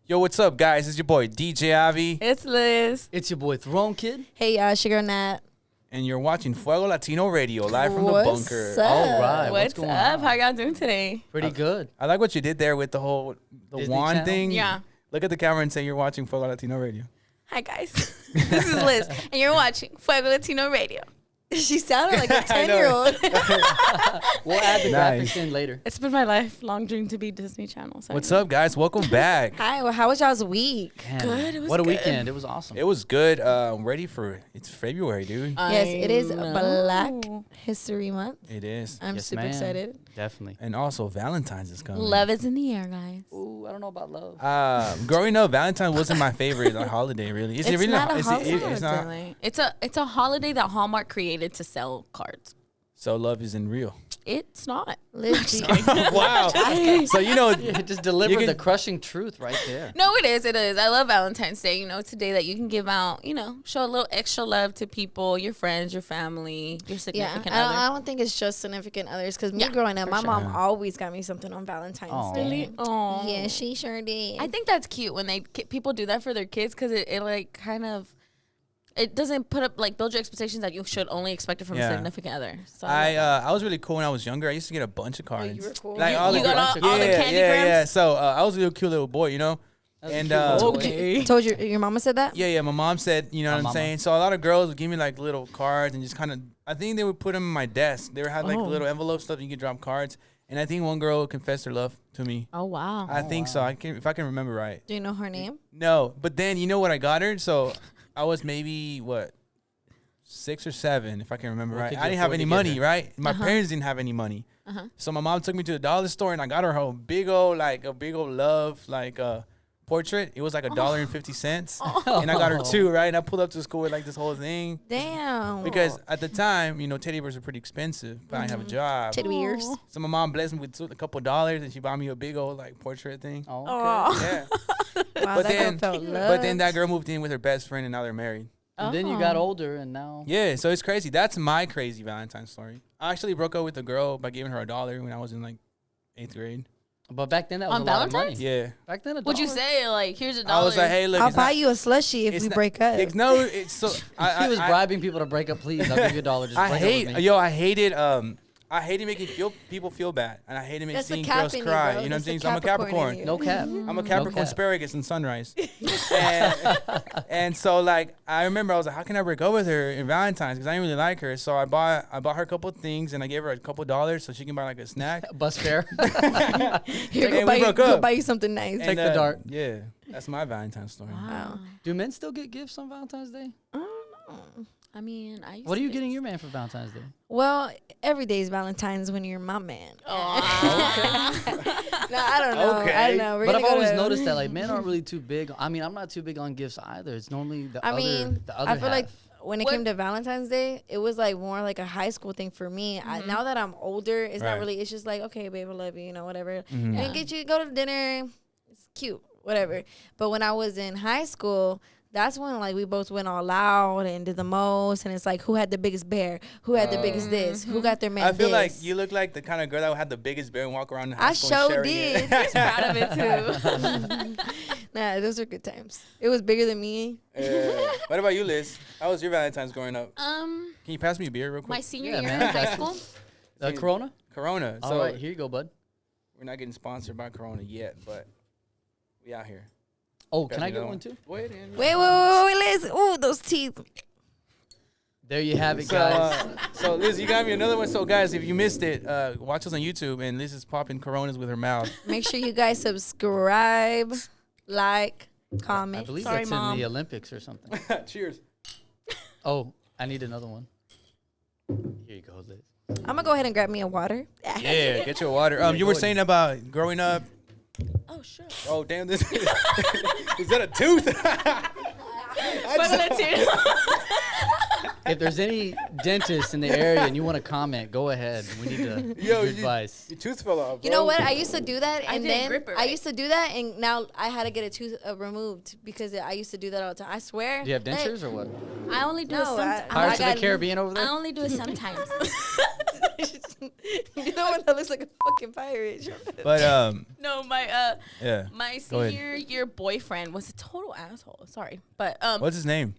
Yo, what's up, guys? It's your boy, DJ AVII. It's Liz. It's your boy, Throne Kid. Hey, Sugar Nat. And you're watching Fuego Latino Radio, live from the What's bunker. up? All right. What's going up? on? How y'all doing today? Pretty good. I like what you did there with the whole Disney wand Channel? thing. Yeah. Look at the camera and say you're watching Fuego Latino Radio. Hi, guys. This is Liz, and you're watching Fuego Latino Radio. She sounded like a I know. 10-year-old. We'll add the Nice. graphics in later. It's been my lifelong dream to be Disney Channel. So What's up, guys? Welcome back. Hi, well, how was y'all's week? Man, Good, it was what a good. weekend. It was awesome. It was good. Ready for it's February, dude. Yes, it is know. Black History Month. It is. I'm Yes, super ma'am. excited. Definitely. And also Valentine's is coming. Love is in the air, guys. Ooh, I don't know about love. Growing up, Valentine's wasn't my favorite holiday. Really, is it It's really? not a is holiday. it's not. It's a holiday that Hallmark created to sell cards. So love isn't real. It's not. Liz, Wow. So you know, It just delivered can- the crushing truth right there. No, it is. It is. I love Valentine's Day. You know, it's a day that you can give out, show a little extra love to people, your friends, your family, your yeah, significant I other. don't think it's just significant others because me Yeah, growing up, for my sure. mom always got me something on Valentine's Aw. Day. Really? Aw. Yeah, she sure did. I think that's cute when people do that for their kids because it like kind of it doesn't put up like build your expectations that you should only expect it from Yeah. a significant other. So I was really cool when I was younger. I used to get a bunch of cards. you were cool? Like You- all you the got all the yeah, candy yeah. grams? So I was a little cute little boy, you know. That was a And cute little boy. okay. Told your mama said that? yeah, my mom said, you know My what I'm mama. saying. So a lot of girls would give me like little cards and just kind of. I think they would put them in my desk. They would have like Oh. little envelope stuff you could drop cards. And I think one girl confessed her love to me. Oh wow. I think so. If I can remember right. Do you know her name? No, but then you know what I got her? So I was maybe 6 or 7, if I can remember What right. could I you didn't have afford any to get money, her? right? My parents didn't have any money. So my mom took me to the dollar store and I got her a big old love portrait. It was like $1.50. And I got her 2, right? And I pulled up to school with like this whole thing. Damn. Because at the time, teddy bears were pretty expensive, but I didn't have a job. Teddy bears. So my mom blessed me with a couple dollars and she bought me a big old portrait thing. Oh, okay. Aw. Yeah. Wow, But that then, girl felt but then loved. that girl moved in with her best friend and now they're married. And then you got older, and now Yeah, so it's crazy. That's my crazy Valentine's story. I actually broke up with a girl by giving her $1 when I was in like 8th grade. But back then that was On a lot of money. Valentine's? Yeah. Back then, Would you $1. say like here's $1? I was like, hey, look, I'll it's buy not- you a slushie if it's we not- break up. No, it's so. He was bribing people to break up. Please, I'll give you $1. Just I break up with me. hated I hated making people feel bad, and I hated making That's the seeing Cap girls in you, cry. bro. You know what I'm That's saying? the So I'm a Capricorn Capricorn. in you. No cap. I'm a Capricorn cap. asparagus and sunrise. and so like I remember I was like, how can I break up with her in Valentine's? Because I didn't really like her. So I bought her a couple things and I gave her a couple dollars so she can buy like a snack. Bus fare. Here, And we go broke go up. buy you something nice. Take the dart. Yeah, that's my Valentine's story. Wow. Do men still get gifts on Valentine's Day? I mean, I used What are to you get- getting your man for Valentine's Day? Well, every day is Valentine's when you're my man. Aw. No, I don't know. I Okay. don't know. We're But I've gonna go always to- noticed that like men aren't really too big. I mean, I'm not too big on gifts either. It's normally the I other. mean, the other I feel like half. when it What- came to Valentine's Day, it was like more like a high school thing for me. Now that I'm older, it's Right. not really. It's just like, okay, babe, I love you, whatever. Mhm. And get you go to dinner. It's cute, whatever. But when I was in high school, that's when like we both went all out and did the most. And it's like, who had the biggest bear? Who had the biggest this? Who got their man? I feel like this? you look like the kind of girl that would have the biggest bear and walk around the I house and sure sharing it. did. Proud of it too. Nah, those were good times. It was bigger than me. Yeah. What about you, Liz? How was your Valentine's growing up? Um, Can you pass me a beer real quick? my senior Yeah, year man. in high school. Corona. Corona. All So right, here you go, bud. we're not getting sponsored by Corona yet, but we out here. Oh, Pass can me I the get other one too? Wait, Wait, Liz. Ooh, those teeth. There you have it, So, guys. so Liz, you got me another one. So guys, if you missed it, watch us on YouTube, and Liz is popping Coronas with her mouth. Make sure you guys subscribe, like, I comment. believe Sorry, that's Mom. in the Olympics or something. Cheers. Oh, I need another one. Here you go, Liz. I'm gonna go ahead and grab me a water. Yeah, get your water. You were saying about growing up. Oh sure. Oh damn, this is that a tooth? If there's any dentists in the area and you want to comment, go ahead. We need to give Yo, you advice. Your tooth fell off. You know what? I used to do that, I and didn't then grip it I right. used to do that, and now I had to get a tooth removed because I used to do that all the time. I swear. Do you have that- dentures or what? I only do it No, sometimes. Pirates of got- the Caribbean over I there? only do it sometimes. You're the one that looks like a fucking pirate. But No, my yeah. my Go ahead. senior year boyfriend was a total asshole. Sorry, but What's his name?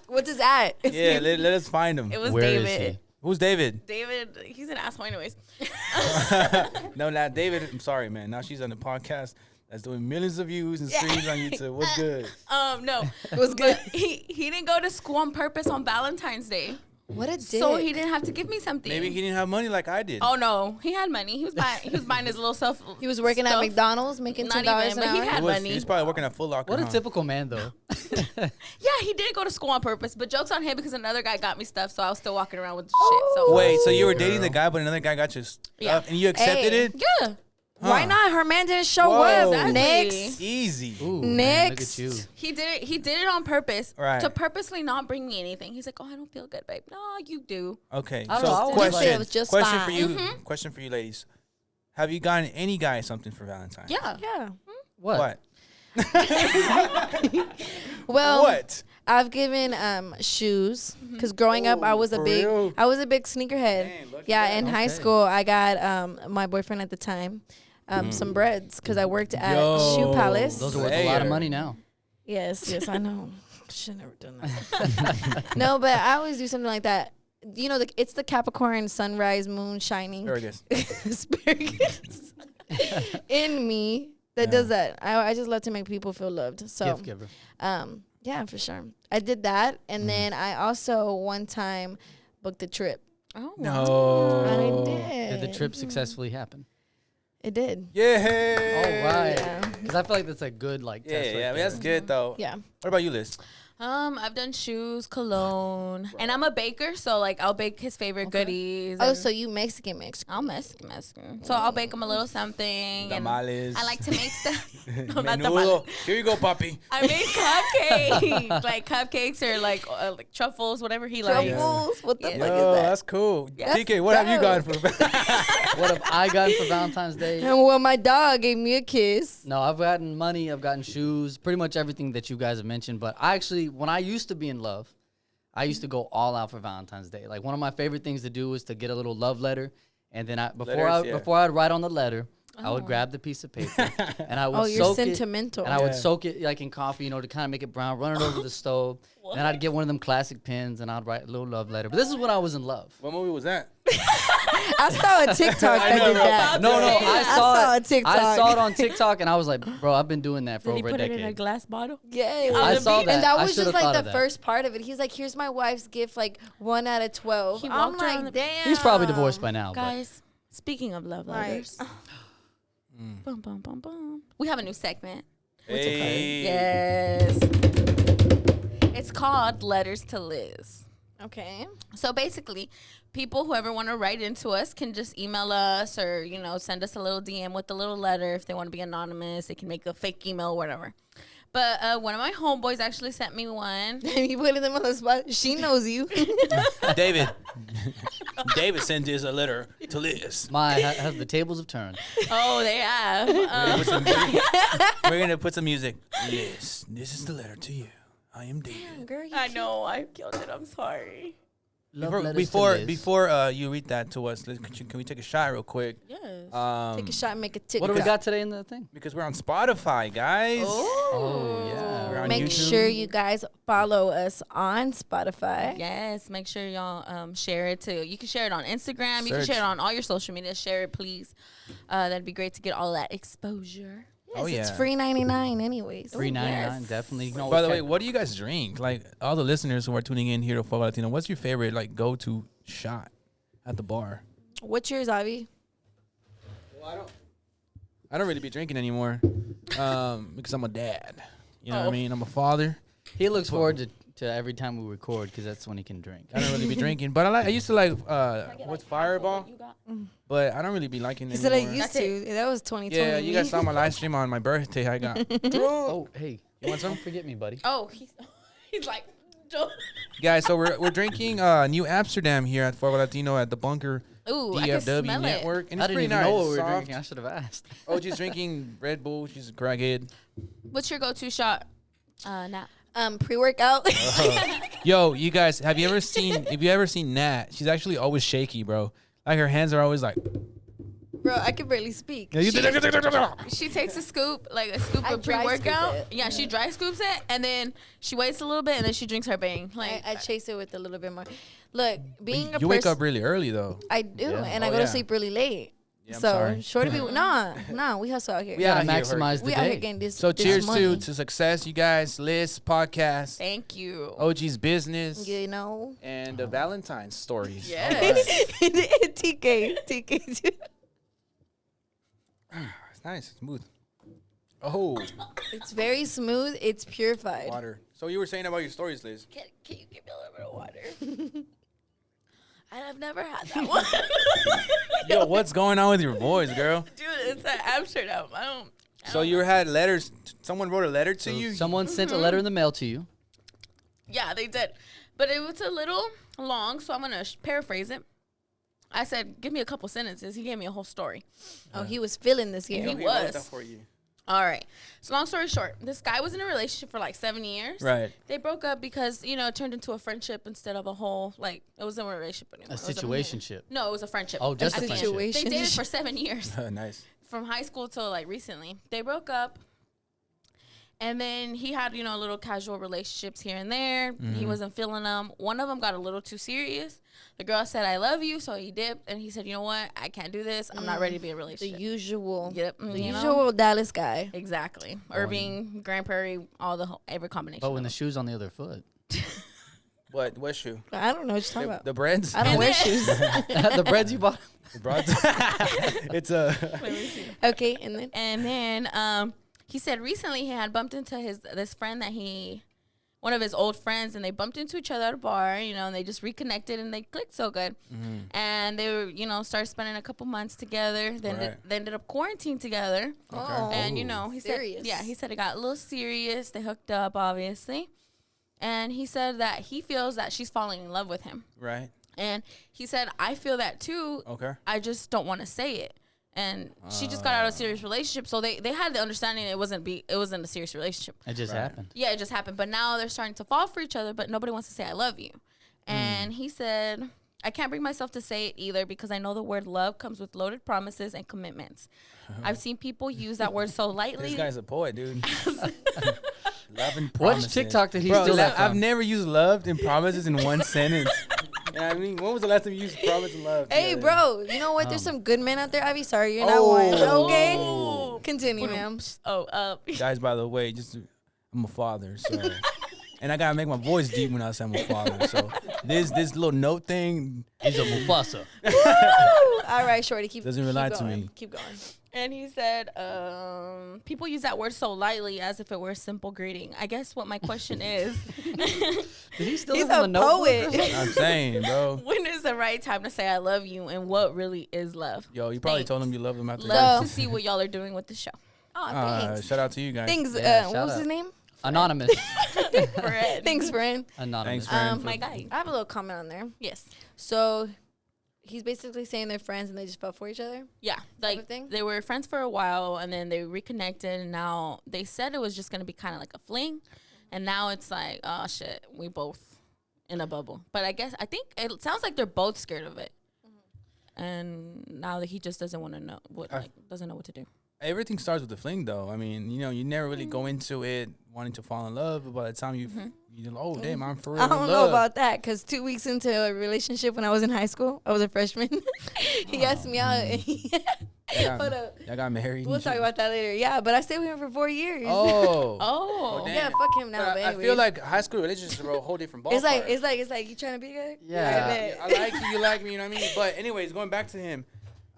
What's his at? Yeah, let us find him. it was Where is David. he? Who's David? David, he's an asshole anyways. No, not David. I'm sorry, man. Now she's on the podcast that's doing millions of views and streams on YouTube. What's good? No, It was good. he didn't go to school on purpose on Valentine's Day, What a dick. so he didn't have to give me something. Maybe he didn't have money like I did. Oh no, he had money. He was buying his little self. He was working at stuff. McDonald's making Not $10 even, an but he hour. had money. He was probably working at Foot Locker. What a huh? typical man, though. Yeah, he did go to school on purpose, but jokes on him because another guy got me stuff, so I was still walking around with the shit. So Wait, so you were dating the guy, but another guy got you stuff, Yeah. and you accepted Hey. it? yeah, Why Huh. not? Her man didn't show Whoa. up. Exactly. Next. Easy. Ooh, man, look Next. at you. he did it. He did it on purpose Right. to purposely not bring me anything. He's like, "Oh, I don't feel good, babe." No, you do. Okay. I don't know, I So was question, like- It was just question fine. for you. Question for you, ladies. Have you gotten any guy something for Valentine's? Yeah. Yeah. What? Well, What? I've given shoes because growing up I was a for big real? sneakerhead. Dang, lucky Yeah, guy. in high Okay. school I got my boyfriend at the time some breads because I worked at Yo. Shoe Palace. Those are worth a lot of Slayer. money now. Yes, I know. Should never done that. No, but I always do something like that. You know, it's the Capricorn sunrise moon shining Asparagus. asparagus in me that does that. I just love to make people feel loved. So Gift giver. yeah, for sure. I did that, and then I also one time booked a trip. Oh No. I did. Did the trip successfully happen? It did. Yeah. All right. Yeah. Because I feel like that's a good Yeah, test. yeah. right I mean, there. that's good though. Yeah. What about you, Liz? I've done shoes, cologne, and I'm a baker, so like I'll bake his favorite goodies. Oh, and so you Mexican. I'll Mexican. So I'll bake him a little something. And Tamales. I like to make stuff. No, not Menudo. tamales. Here you go, papi. I made cupcakes, like cupcakes or like truffles, whatever he likes. Truffles? What the Yeah. fuck Yo, is that? that's cool. That's TK, what have you gotten for? What have I gotten for Valentine's Day? And well, my dog gave me a kiss. No, I've gotten money. I've gotten shoes. Pretty much everything that you guys have mentioned. But I actually, when I used to be in love, I used to go all out for Valentine's Day. Like one of my favorite things to do is to get a little love letter, and then before I'd write on the letter, I would grab the piece of paper and I would Oh, you're soak sentimental. it, and I would Yeah. soak it like in coffee, you know, to kind of make it brown. Run it over the stove. Then I'd get one of them classic pens and I'd write a little love letter. But this is when I was in love. What movie was that? I saw a TikTok I that know, did bro. that. No, I saw a I TikTok. saw it on TikTok and I was like, bro, I've been doing that for Did he over a put it in a decade. glass bottle? Yeah, I saw that. And that I was should've just like thought the of that. first part of it. He's like, "Here's my wife's gift, like 1 out of 12." He I'm walked around like, the- "Damn." He's probably divorced by now. But Guys, speaking of love Like, letters, boom, boom, boom, boom. We have a new segment. Hey. Yes. It's called Letters to Liz. okay. So basically, people, whoever want to write into us, can just email us or, you know, send us a little DM with a little letter. If they want to be anonymous, they can make a fake email or whatever. But one of my homeboys actually sent me one. You put them on the spot. She knows you. David. David sent us a letter to Liz. have the tables have turned. Oh, they have. We're gonna put some music. Liz, this is the letter to you. I am David. Girl, you I know. I killed it. I'm sorry. Love Before letters to Liz. before you read that to us, Liz, can we take a shot real quick? Yes. take a shot and make a tick. What do we got today in the thing? Because we're on Spotify, guys. Oh, yeah. We're on Make YouTube. sure you guys follow us on Spotify. Yes, make sure y'all share it too. You can share it on Instagram. You can Search. share it on all your social media. Share it, please. That'd be great to get all that exposure. Yes, Oh, it's yeah. free 99 anyways. $3.99, yes. definitely. No, By the way, what do you guys drink? Like all the listeners who are tuning in here to Fuego Latino, what's your favorite like go-to shot at the bar? What's yours, Avi? I don't really be drinking anymore because I'm a dad. You know what I mean? I'm a father. he looks forward to every time we record because that's when he can drink. I don't really be drinking, but I used to like what's Fireball, but I don't really be liking He it said I anymore. used to. That was 2020. Yeah, you guys saw my live stream on my birthday. I got Oh, hey. You want some? Don't forget me, buddy. Oh, he's like, Joe. guys. So we're drinking New Amsterdam here at Fuego Latino at the Bunker Ooh, I can DFW smell Network, and I it's didn't pretty even nice. know what we were Soft. drinking. I should have asked. Oh, she's drinking Red Bull. She's a crackhead. What's your go-to shot? Now. Pre-workout. Yo, you guys, have you ever seen Nat? She's actually always shaky, bro. Like her hands are always like. Bro, I can barely speak. She takes a scoop, like a scoop I of dry scoop pre-workout. it. Yeah, she dry scoops it, and then she waits a little bit, and then she drinks her bang. Like I chase it with a little bit more. Look, being a You wake person, up really early though. I do, Yeah. and I Oh, go yeah. to sleep really late. Yeah, I'm so sorry. shorty be nah, we hustle out here. We gotta out here, maximize the we out here day. getting this. So this cheers money. to success, you guys. Liz podcast, thank you. OG's business, You know. and the Valentine's stories. Yes. TK too. It's nice, smooth. Oh, It's very smooth. It's purified. water. So you were saying about your stories, Liz. Can you give me a little bit of water? I've never had that one. Yo, what's going on with your voice, girl? Dude, it's at Amsterdam. I don't So you had letters. Someone wrote a letter to you. Someone sent a letter in the mail to you. Yeah, they did. But it was a little long, so I'm going to paraphrase it. I said, give me a couple sentences. He gave me a whole story. Oh, he was feeling this year. He He was. wrote that for you. All right. So long story short, this guy was in a relationship for like 7 years. Right. They broke up because, it turned into a friendship instead of a whole, like, it wasn't a relationship anymore. A It was situationship. No, it was a friendship. Oh, just At a the end. friendship. They dated for 7 years. Nice. From high school till like recently. They broke up. And then he had, little casual relationships here and there. He wasn't feeling them. One of them got a little too serious. The girl said, I love you. So he dipped. And he said, you know what? I can't do this. I'm not ready to be in a The relationship. usual. Yep. The you know? usual Dallas guy. Exactly. Irving, Grand Prairie, every combination. But when of the them. shoe's on the other foot. What shoe? I don't know what you're talking about. The breads. I don't And wear then- shoes. The breads you bought. The breads. It's a. Let me see. Okay, and then And then he said recently he had bumped into this friend one of his old friends, and they bumped into each other at a bar, and they just reconnected and they clicked so good. And they were, started spending a couple months together. Then Right. they ended up quarantined together. oh, And he serious. said, he said it got a little serious. They hooked up, obviously. And he said that he feels that she's falling in love with him. Right. And he said, I feel that too. Okay. I just don't want to say it. And she just got out of a serious relationship, so they had the understanding it wasn't a serious relationship. It just happened. Yeah, it just happened. But now they're starting to fall for each other, but nobody wants to say I love you. And he said, I can't bring myself to say it either because I know the word love comes with loaded promises and commitments. I've seen people use that word so lightly. This guy's a poet, dude. Love and Which promises. TikTok did he Bro, steal that I've from? never used loved and promises in one sentence. You know what I mean? When was the last time you used promise and love? hey, together? bro, you know what? There's some good men out there. Ivy, sorry, you're not Oh. one. Okay, Ooh. continue, ma'am. Guys, by the way, I'm a father, so. And I gotta make my voice deep when I say I'm a father. So this little note thing. He's a Mufasa. All right, shorty, keep Doesn't keep relate to going. me. Keep going. And he said, people use that word so lightly as if it were a simple greeting. I guess what my question is, Did he steal He's it from a notebook or poet. something? I'm saying, bro. when is the right time to say I love you and what really is love? Yo, you probably told him you love him after. Love So- to see what y'all are doing with the show. Oh, thanks. Shout out to you guys. Thanks. Yeah, What shout was his out. name? Anonymous. Fred. Thanks, friend. Anonymous. Thanks, friend. My guy. I have a little comment on there. Yes. So he's basically saying they're friends and they just fell for each other. Yeah, like thing? they were friends for a while and then they reconnected and now they said it was just gonna be kind of like a fling, and now it's like, oh shit, we both in a bubble. But I think it sounds like they're both scared of it, and now that he just doesn't want to know doesn't know what to do. Everything starts with the fling, though. I mean, you never really go into it wanting to fall in love, but by the time you're oh damn, I'm for real. I in don't know love. about that because 2 weeks into a relationship when I was in high school, I was a freshman. He asked me out. Y'all Hold up. got married. We'll and talk shit? about that later. Yeah, but I stayed with him for 4 years. Oh. Oh, damn. yeah, fuck him now, But baby. I feel like high school relationships are a whole different ballpark. it's like you trying to be good. Yeah. I like you, you like me, you know what I mean? But anyways, going back to him,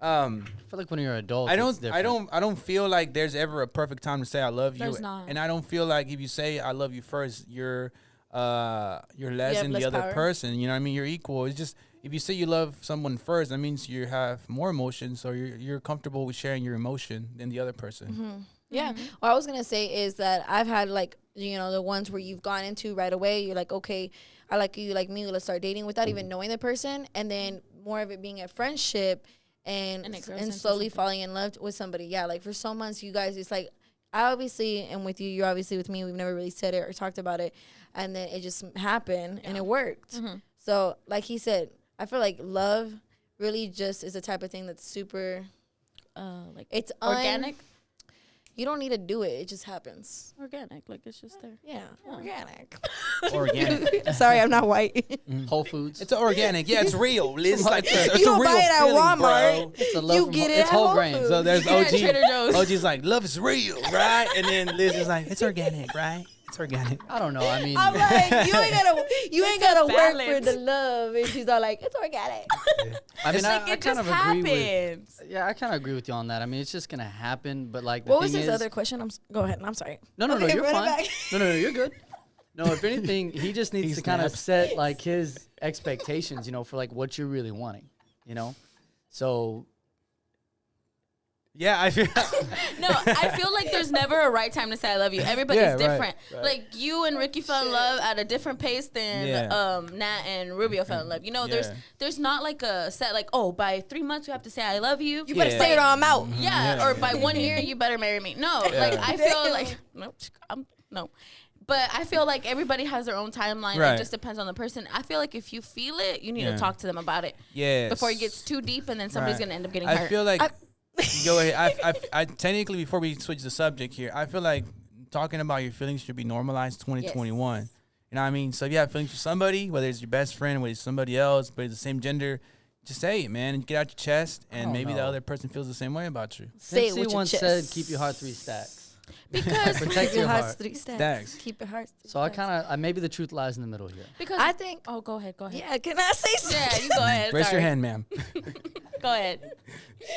I feel like when you're an adult, I it's different. don't feel like there's ever a perfect time to say I love you. There's not. And I don't feel like if you say I love you first, you're less have than less the other power. person. You know what I mean? You're equal. It's just if you say you love someone first, that means you have more emotions, or you're comfortable with sharing your emotion than the other person. Yeah. What I was gonna say is that I've had like the ones where you've gone into right away. You're like, okay, I like you, you like me. Let's start dating without even knowing the person, and then more of it being a friendship, and And it grows into slowly something. falling in love with somebody. Yeah, like for some months, you guys, it's like I obviously am with you. You're obviously with me. We've never really said it or talked about it. And then it just happened and it worked. Mm-hmm. So like he said, I feel like love really just is the type of thing that's super, Like it's organic. You don't need to do it. It just happens. Organic, like it's just there. Yeah, organic. Organic. Sorry, I'm not white. Whole Foods. It's organic. Yeah, it's real. It's like it's You a don't real buy it at feeling, Walmart. bro. It's a love You from get it It's at whole Whole grain. Foods. So there's Yeah, OG. Trader Joe's. OG's like, love is real, right? And then Liz is like, it's organic, right? It's organic. I don't know. I mean, I'm like, you ain't gotta work for balance. the love. And she's all like, it's organic. I mean, Like I it kind just of agree with. happens. Yeah, I kind of agree with you on that. I mean, it's just gonna happen. But like, the What was thing his is, other question? Go ahead. I'm sorry. No, Okay, you're run it fine. back. No, you're good. No, if anything, he just needs He to kind of snaps. set like his expectations, you know, for like what you're really wanting, you know. So Yeah, I feel. No, I feel like there's never a right time to say I love you. Everybody's Yeah, right, different. right. Like you and Ricky fell in love at a different pace than Yeah. Nat and Rubio fell in love. You know, Yeah. there's not like a set like, oh, by 3 months you have to say I love you. You better Yeah. say it or I'm out. Yeah, Yeah. or by 1 year you better marry me. No, like I feel Damn. like no. But I feel like everybody has their own timeline. Right. It just depends on the person. I feel like if you feel it, you need Yeah. to talk to them about it Yes. before it gets too deep, and then somebody's Right. gonna end up getting I hurt. feel like. Go ahead. I technically, before we switch the subject here, I feel like talking about your feelings should be normalized 2021. You know what I mean? So if you have feelings for somebody, whether it's your best friend, whether it's somebody else, but it's the same gender, just say it, man, and get out your chest, and don't maybe the know. other person feels the same way about you. Say it Nipsey with your once chest. said, "Keep your heart 3 stacks." because Protect your heart. 3 stacks. Stacks. Keep your heart. 3 So I stacks. kind of maybe the truth lies in the middle here. because I think. oh, go ahead. Yeah, can I say something? Yeah, you go ahead. Raise your Sorry. hand, ma'am. Go ahead. He's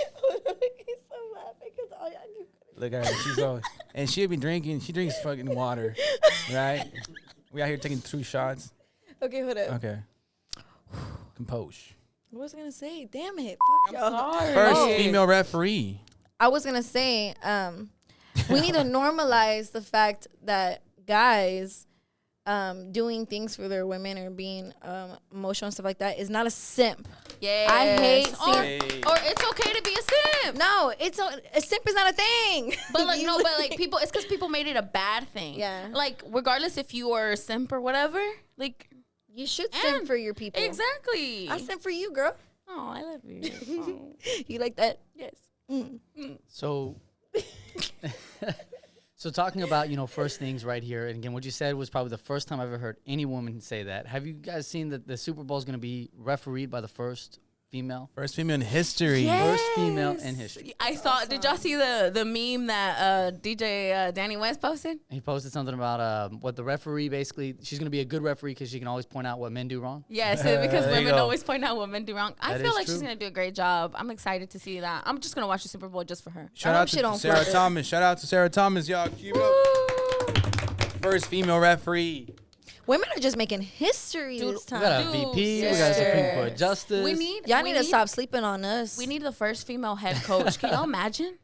so laughing because all y'all keep. Look at her. She's all, and she'll be drinking. She drinks fucking water, right? We out here taking 2 shots. Okay, hold up. Okay. Compose. What was I gonna say? Damn it! Fuck I'm y'all. sorry. First Oh. female referee. I was gonna say, we need to normalize the fact that guys doing things for their women or being emotional and stuff like that is not a simp. Yeah. I hate or, seeing- or it's okay to be a simp. No, a simp is not a thing. But like You- no, but like people, it's because people made it a bad thing. Yeah. Like regardless if you are a simp or whatever, like you should simp And- for your people. exactly. I simp for you, girl. Oh, I love you. Oh, You like that? yes. So, so talking about, you know, first things right here, and again, what you said was probably the first time I've ever heard any woman say that. Have you guys seen that the Super Bowl is going to be refereed by the first female? First female in history. First female in history. I saw. Did y'all see the meme that DJ Danny West posted? He posted something about what the referee basically, she's going to be a good referee because she can always point out what men do wrong. Yes, because There you women go. always point out what men do wrong. I That feel is like she's true. gonna do a great job. I'm excited to see that. I'm just gonna watch the Super Bowl just for her. Shout I out hope she to don't Sarah flip it. Thomas. Shout out to Sarah Thomas, y'all. Keep it up. First female referee. Women are just making history Dude, this We time. got a Dude, VP, we got a Supreme yes. Court Justice. We need. Y'all we need to stop sleeping on us. We need the first female head coach. Can y'all imagine?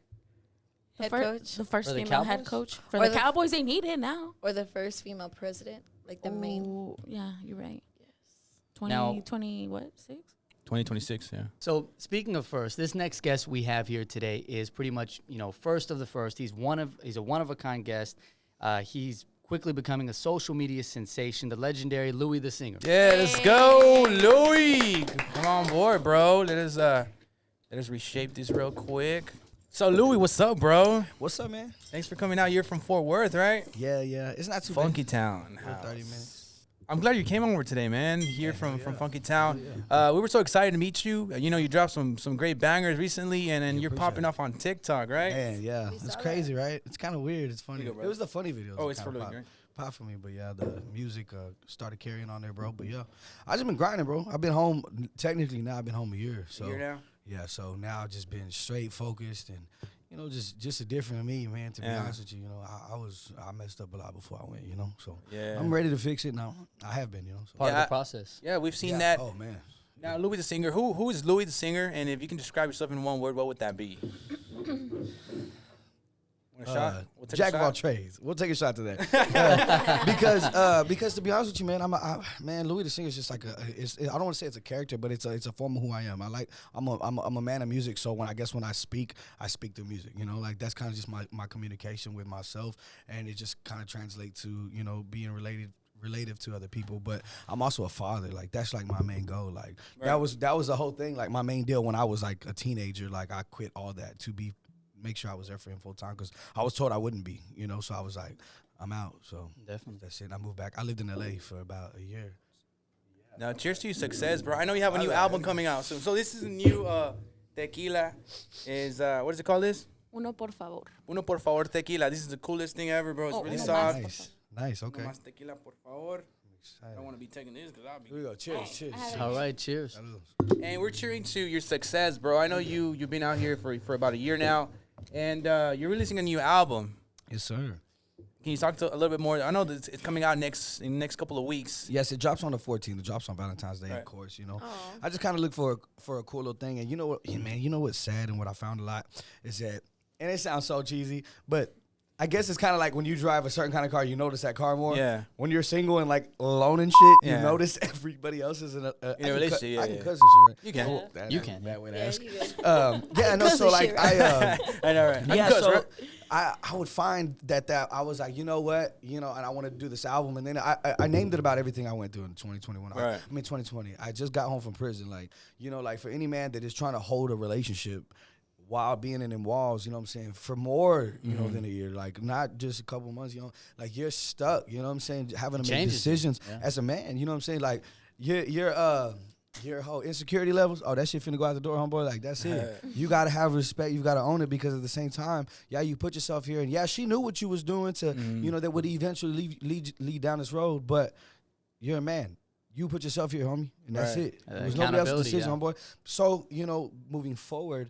Head coach? The first For the female head Cowboys? coach for Or the the- Cowboys. They need it now. or the first female president, like the main. Ooh, yeah, you're right. Yes. 20, Now- 20, what, 6? 2026, yeah. So speaking of first, this next guest we have here today is pretty much, you know, first of the first. He's a one of a kind guest. He's quickly becoming a social media sensation, the legendary Louis the Singer. Yeah, let's go, Louis. Come on board, bro. Let us reshape this real quick. So, Louis, what's up, bro? What's up, man? Thanks for coming out. You're from Fort Worth, right? Yeah. It's not too Funky Town. bad. house. 30 minutes. I'm glad you came over today, man. Here from Funky Town. Yeah. We were so excited to meet you. You know, you dropped some great bangers recently, and then you're appreciate popping it. off on TikTok, right? Man, yeah. It's saw crazy, right? It's kind of weird. It's funny. Here you go, It was the funny videos. Oh, that it's for kinda Louis, right? pop for me, but yeah, the music started carrying on there, bro. But yeah, I just been grinding, bro. I've been home. Technically, now I've been home a year. So Here now? yeah, so now I've just been straight focused and. You know, just a different me, man. To be Yeah. honest with you, you know, I messed up a lot before I went, you know. So Yeah. I'm ready to fix it now. I have been, you know. So. Part of Yeah, the process. Yeah, we've seen Yeah. that. Oh man. Now, Louis the Singer. Who is Louis the Singer? And if you can describe yourself in one word, what would that be? Want a shot? We'll take a Jack of all shot. trades. We'll take a shot to that. Because to be honest with you, man, man, Louis the Singer is just like I don't want to say it's a character, but it's a form of who I am. I'm a man of music, so when I speak through music. You know, like that's kind of just my communication with myself, and it just kind of translates to being relative to other people. But I'm also a father. Like that's like my main goal. Like that was the whole thing. Like my main deal when I was like a teenager. Like I quit all that to make sure I was there for him full time because I was told I wouldn't be, so I was like, I'm out. So Definitely. that's it. I moved back. I lived in LA for about a year. Now, cheers to your success, bro. I know you have a new album coming out soon. So this is a new tequila. What is it called this? Uno por favor. Uno por favor tequila. This is the coolest thing ever, bro. It's really soft. Nice. Okay. Uno más tequila, por favor. I don't want to be taking this because I'll be. Here we go. Cheers. All right, cheers. And we're cheering to your success, bro. I know you've been out here for about a year now. And you're releasing a new album. Yes, sir. Can you talk a little bit more? I know that it's coming out in the next couple of weeks. Yes, it drops on the 14th. It drops on Valentine's Day, Right. of course. I just kind of look for a cool little thing. And you know what, man? You know what's sad and what I found a lot is that, and it sounds so cheesy, but I guess it's kind of like when you drive a certain kind of car, you notice that car more. Yeah. When you're single and like alone and shit, Yeah. you notice everybody else is in a relationship. I can Yeah. cuss and shit, right? You can. Oh, You can. Bad way to Yeah, ask. you good. Yeah, no. cuss So and like shit, right? I know, right? yeah, Because, so right? I would find that I was like, you know what, and I wanted to do this album, and then I named it about everything I went through in 2021. Right. 2020. I just got home from prison, like like for any man that is trying to hold a relationship while being in them walls, you know what I'm saying, for more, than a year, like not just a couple months, like you're stuck, you know what I'm saying, having to make decisions as a man, you know what I'm saying, like your whole insecurity levels, that shit finna go out the door, homeboy. Like, that's it. You gotta have respect. You gotta own it because at the same time, you put yourself here, and she knew what you was doing to, that would eventually lead down this road. But you're a man. You put yourself here, homie, and that's Right. it. It was nobody else's decision, homeboy. So, moving forward,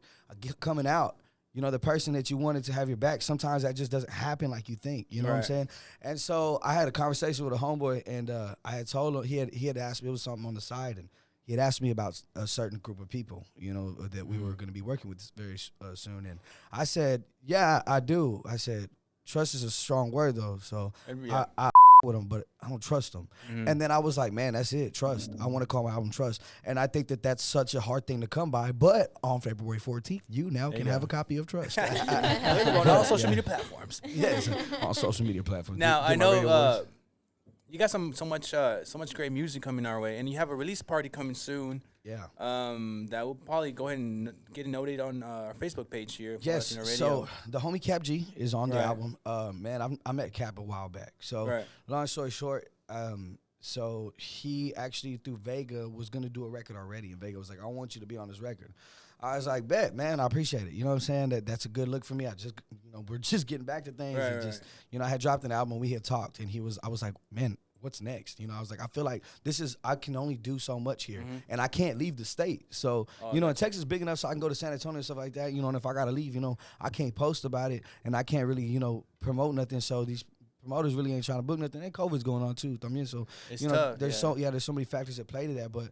coming out, the person that you wanted to have your back, sometimes that just doesn't happen like you think. You know what I'm Right. saying? And so I had a conversation with a homeboy, and I had told him he had asked me, it was something on the side, and he had asked me about a certain group of people, that we were going to be working with very soon. And I said, yeah, I do. I said, trust is a strong word, though. So Yeah. I with them, but I don't trust them. And then I was like, man, that's it. Trust. I want to call my album Trust. And I think that that's such a hard thing to come by. But on February 14th, you now can have a copy of Trust. On all social media platforms. Yes, on social media platforms. Now Get I my radio know voice. you got so much great music coming our way, and you have a release party coming soon. Yeah. That will probably go ahead and get noted on our Facebook page here. For Yes, Latino Radio. so the homie Cap G is on the Right. album. Man, I met Cap a while back. So Right. long story short, so he actually through Vega was gonna do a record already, and Vega was like, I want you to be on this record. I was like, bet, man, I appreciate it. You know what I'm saying? That's a good look for me. I just, we're just getting back to things. Right, and just, I had dropped an album, we had talked, and I was like, man, what's next? I was like, I feel like I can only do so much here, and I can't leave the state. So, and Texas is big enough so I can go to San Antonio and stuff like that, and if I got to leave, I can't post about it, and I can't really, promote nothing. So these promoters really ain't trying to book nothing. And COVID's going on too. I mean, so It's tough, there's so many factors that play to that. But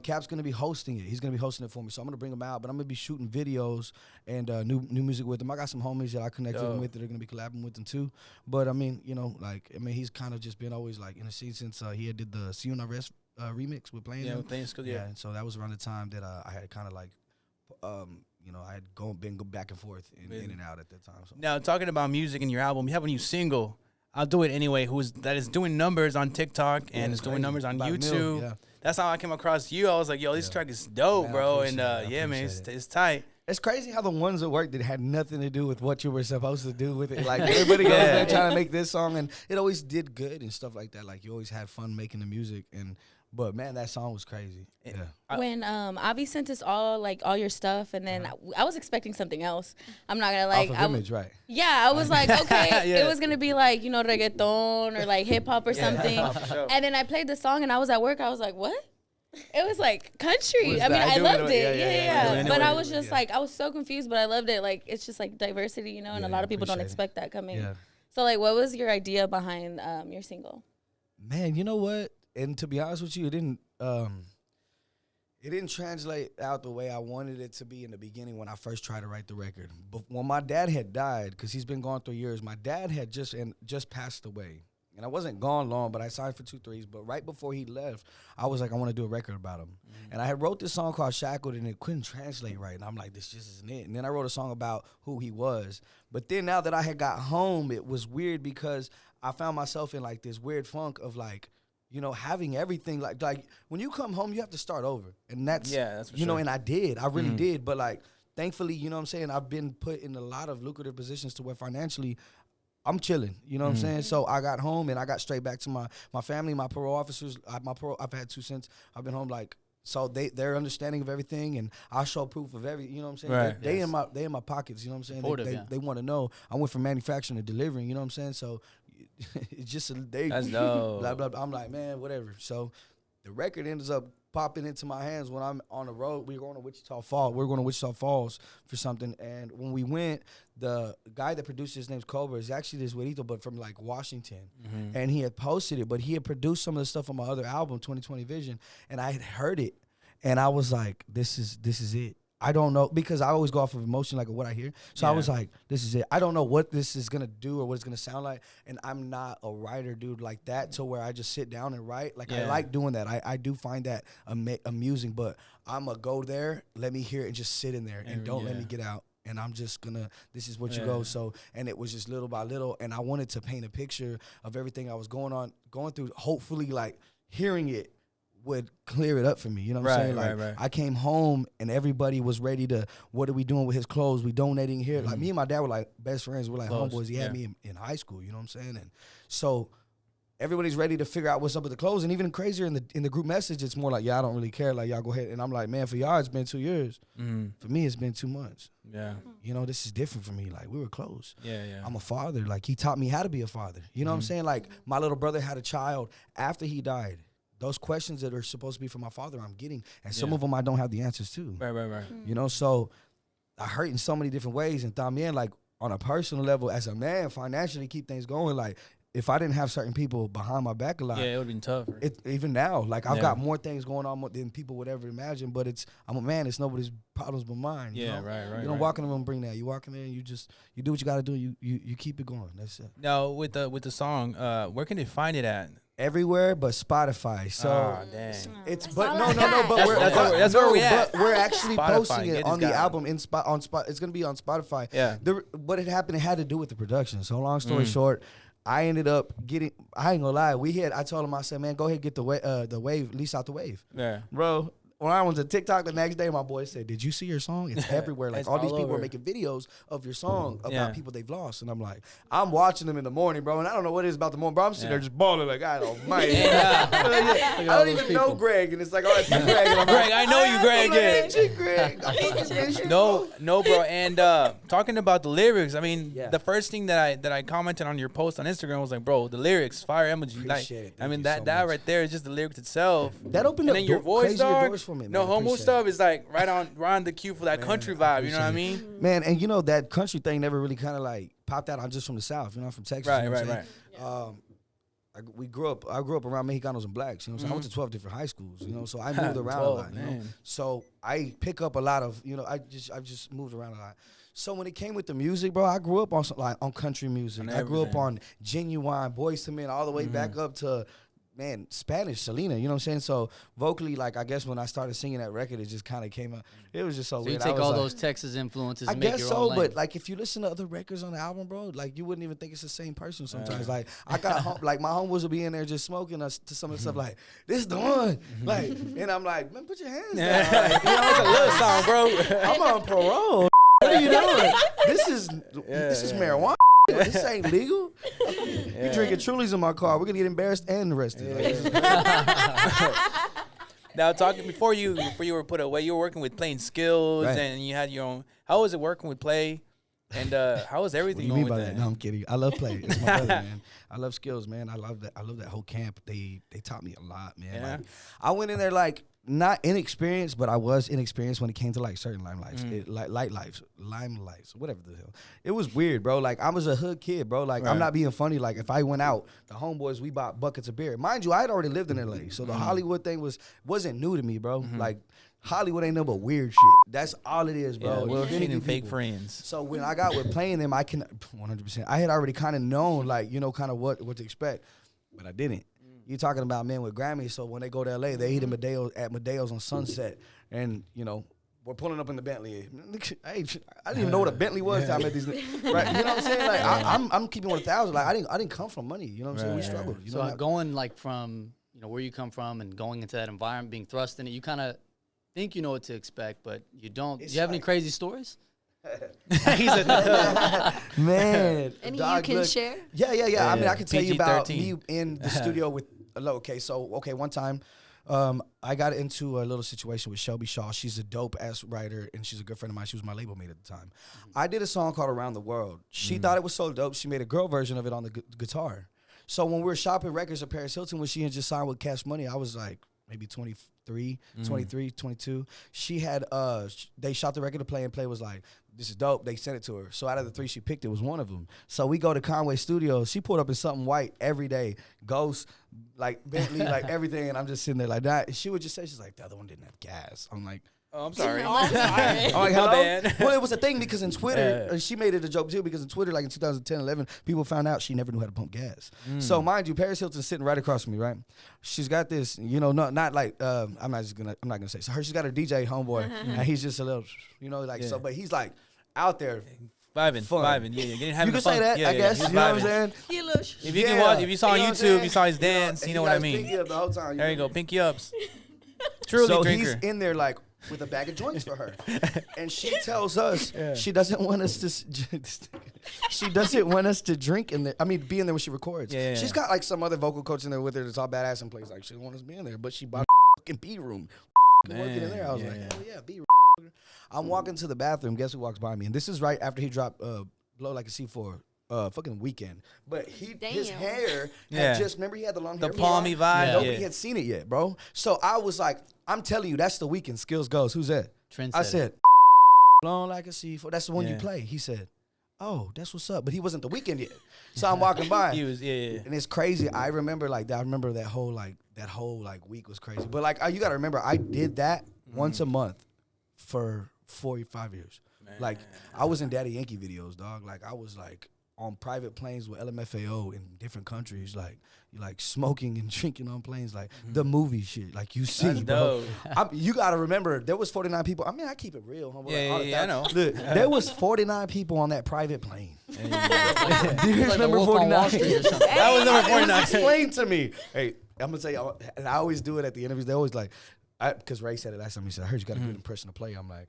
Cap's gonna be hosting it. He's gonna be hosting it for me. So I'm gonna bring him out. But I'm gonna be shooting videos and new music with him. I got some homies that I connected him with that are gonna be collabing with him too. But I mean, he's kind of just been always like in the scene since he did the See You on the Rest remix with playing. Yeah, playing school. Yeah. And so that was around the time that I had kind of like, I had been back and forth in and out at that time. So. Now talking about music and your album, you have a new single. I'll Do It Anyway. That is doing numbers on TikTok and is doing numbers on About a YouTube. million, yeah. That's how I came across you. I was like, yo, this track is dope, Man, I bro. appreciate And it. I man, appreciate it's tight. It's crazy how the ones that work that had nothing to do with what you were supposed to do with it. Like everybody goes there trying to make this song, and it always did good and stuff like that. Like you always had fun making the music, but man, that song was crazy. Yeah. When AVII sent us all your stuff, and then I was expecting something else. I'm not gonna like. Off of Image, right? Yeah, I was like, okay, Yeah. it was gonna be like reggaeton or like hip hop or something. for sure. And then I played the song, and I was at work. I was like, what? It was like country. Was I mean, that- I Do It loved Anyway. it. Yeah. Yeah. But I Anyway. was just like, I was so confused, but I loved it. Like, it's just like diversity, and Yeah, a lot of people don't appreciate it. expect that coming. Yeah. So like, what was your idea behind your single? Man, you know what? And to be honest with you, it It didn't translate out the way I wanted it to be in the beginning when I first tried to write the record. But when my dad had died, because he's been gone 3 years, my dad had just passed away. And I wasn't gone long, but I signed for 2 3s. But right before he left, I was like, I want to do a record about him. And I had wrote this song called Shackled, and it couldn't translate right. And I'm like, this just isn't it. And then I wrote a song about who he was. But then now that I had got home, it was weird because I found myself in like this weird funk of like, you know, having everything like when you come home, you have to start over. And that's for you know, and I did. I really did. But like, thankfully, you know what I'm saying, I've been put in a lot of lucrative positions to where financially I'm chilling. You know what I'm saying? So I got home and I got straight back to my family, my parole officers. I've had 2 since I've been home. Like, so they're understanding of everything, and I show proof of every. You know what I'm saying? Right. They in my pockets. You know what I'm saying? They want to know. I went from manufacturing to delivering. You know what I'm saying? So it's just That's dope. blah, blah, blah. I'm like, man, whatever. So the record ends up popping into my hands when I'm on the road. We're going to Wichita Falls. We're going to Wichita Falls for something. And when we went, the guy that produced, his name's Cobra, is actually this Juanito, but from like Washington. And he had posted it, but he had produced some of the stuff on my other album, 2020 Vision. And I had heard it. And I was like, this is it. I don't know, because I always go off of emotion, like what I hear. So I was like, this is it. I don't know what this is going to do or what it's going to sound like. And I'm not a writer, dude, like that, to where I just sit down and write. Like, I like doing that. I do find that amusing, but I'm going to go there, let me hear it, and just sit in there and don't let me get out. And I'm just going to, this is what you go. So, and it was just little by little. And I wanted to paint a picture of everything I was going through, hopefully, like, hearing it would clear it up for me. You know what I'm saying? Like, I came home and everybody was ready to, what are we doing with his clothes? We donating here. Like, me and my dad were like best friends. We're like homeboys. He had me in high school. You know what I'm saying? And so everybody's ready to figure out what's up with the clothes. And even crazier in the group message, it's more like, I don't really care. Like, y'all go ahead. And I'm like, man, for y'all, it's been 2 years. For me, it's been 2 months. Yeah. You know, this is different for me. Like, we were close. Yeah. I'm a father. Like, he taught me how to be a father. You know what I'm saying? Like, my little brother had a child after he died. Those questions that are supposed to be from my father, I'm getting. And some of them I don't have the answers to. Right. You know, so I hurt in so many different ways. And también, like, on a personal level, as a man, financially keep things going, like, if I didn't have certain people behind my back a lot, it would have been tougher. Even now, like, I've got more things going on than people would ever imagine. But I'm a man. It's nobody's problems but mine. You know? Right. You don't walk in the room and bring that. You walk in there and you do what you got to do. You keep it going. That's it. Now, with the song, where can they find it at? Everywhere but Spotify. So it's but no. But that's where we at. But we're actually Spotify, posting it on the album on spot. It's gonna be on Spotify. Yeah. What had happened? It had to do with the production. So long story short, I ended up getting. I ain't gonna lie. I told him, I said, man, go ahead and get the wave, lease out the wave. Yeah, bro. When I went to TikTok the next day, my boy said, did you see your song? It's everywhere. Like, all these people are making videos of your song about people they've lost. And I'm like, I'm watching them in the morning, bro, and I don't know what it is about the morning, bro. I'm sitting there just balling like, I don't mind. I don't even know Greg. And it's like, all right, Greg. And I'm Greg, I know you, Greg. Greg. No, bro. And talking about the lyrics, I mean, the first thing that I commented on your post on Instagram was like, bro, the lyrics, fire emoji. Like, I mean, that right there is just the lyrics itself. That opened up your voice, doors for me, man. No homo stuff is like right on the cue for that country vibe. You know what I mean? Man, and you know that country thing never really kind of like popped out. I'm just from the South. You know, I'm from Texas. Right. I grew up around Mexicanos and blacks. You know, so I went to 12 different high schools. You know, so I moved around a lot. You know, so I pick up a lot of. You know, I just moved around a lot. So when it came with the music, bro, I grew up on country music. I grew up on Genuine, Boyz II Men, all the way back up to, man, Spanish, Selena, you know what I'm saying? So vocally, like, I guess when I started singing that record, it just kind of came out. It was just so weird. You take all those Texas influences and make your own lane. But like, if you listen to other records on the album, bro, like, you wouldn't even think it's the same person sometimes. Like, I got like, my homeboys will be in there just smoking us to some of the stuff like, this is the one. Like, and I'm like, man, put your hands down. Like, you know, it's a little song, bro. I'm on parole. What are you doing? This is marijuana. This ain't legal. You drinking Trulies in my car. We're gonna get embarrassed and arrested. Now, talking before you were put away, you were working with Playing Skills, and you had your own. How was it working with Play? And how was everything going with by that? No, I'm kidding. I love Play. It's my brother, man. I love Skills, man. I love that. I love that whole camp. They taught me a lot, man. Yeah. Like, I went in there like not inexperienced, but I was inexperienced when it came to like certain limelights, limelights, whatever the hell. It was weird, bro. Like, I was a hood kid, bro. Like, I'm not being funny. Like, if I went out, the homeboys, we bought buckets of beer. Mind you, I had already lived in LA, so the Hollywood thing wasn't new to me, bro. Like, Hollywood ain't nothing but weird shit. That's all it is, bro. Yeah, You're we're getting fake people. friends. So when I got with playing them, I can 100%. I had already kind of known, like, you know, kind of what to expect, but I didn't. You're talking about men with Grammys, so when they go to LA, they eat at Medeo's on Sunset, and you know. We're pulling up in the Bentley. I didn't even know what a Bentley was till I met these. Right? You know what I'm saying? Like I'm keeping 1,000. Like I didn't come from money. You know what I'm saying? We struggled. You know, So going like from where you come from and going into that environment, being thrust in it, you kind of think you know what to expect, but you don't. Do you have any crazy stories? He's a man. Any dog, you can share? Yeah. I mean, I can tell you about PG-13. me in the studio with. One time. I got into a little situation with Shelby Shaw. She's a dope ass writer, and she's a good friend of mine. She was my label mate at the time. I did a song called "Around the World." She thought it was so dope. She made a girl version of it on the guitar. So when we were shopping records at Paris Hilton, when she had just signed with Cash Money, I was like maybe 23, 22. She had they shot the record to play, and Play was like, "This is dope." They sent it to her. So out of the 3 she picked, it was one of them. So we go to Conway Studios. She pulled up in something white every day, Ghost, like Bentley, like everything, and I'm just sitting there like that. She would just say, she's like, "The other one didn't have gas." I'm like, Oh, I'm sorry. I'm sorry. I'm like, My hello? bad. Well, it was a thing because in Twitter, she made it a joke too, because in Twitter, like in 2010, 11, people found out she never knew how to pump gas. So mind you, Paris Hilton's sitting right across from me, right? She's got this, you know, not like, I'm not gonna say. So she's got her DJ homeboy, and he's just a little, you know, like, so, but he's like out there. Vibing. Yeah. You can say that, I guess. He's You know what I'm vibing. saying? If you can watch, if you saw on You know what I'm YouTube, saying? you saw his dance, and you know he what I got his mean. pinky up the whole time, There you know? go, pinky ups. Truly So drinker. he's in there like with a bag of joints for her, and she tells us she doesn't want us to. She doesn't want us to drink in there. I mean, be in there when she records. Yeah. She's got like some other vocal coach in there with her that's all badass and plays like she don't want us to be in there, but she bought a fucking B room. Working in there, I was like, hell yeah, B room. I'm walking to the bathroom. Guess who walks by me? And this is right after he dropped "Blow Like a C4." Fucking Weekend, but his hair had just, remember he had the long hair, The palmy vibe. Nobody had seen it yet, bro. So I was like, I'm telling you, that's the Weekend. Skills Goes. Who's that? I said, "Blown Like a C4." That's the one you play. He said, "Oh, that's what's up," but he wasn't the Weekend yet. So I'm walking by. He was, and it's crazy. I remember that whole week was crazy. But like, you gotta remember, I did that once a month for 4 or 5 years. Man. Like I was in Daddy Yankee videos, dog. Like I was like on private planes with LMFAO in different countries, like smoking and drinking on planes, like the movie shit, like you see, bro. You gotta remember, there was 49 people. I mean, I keep it real, homie. Yeah, I know. Look, there was 49 people on that private plane. Do you Like remember Wolf on 49? Wall Street or something. That was number It was 49. explained to me. Hey, I'm gonna tell you, and I always do it at the interviews. They always like, because Ray said it last time. He said, "I heard you got a good impression to play." I'm like,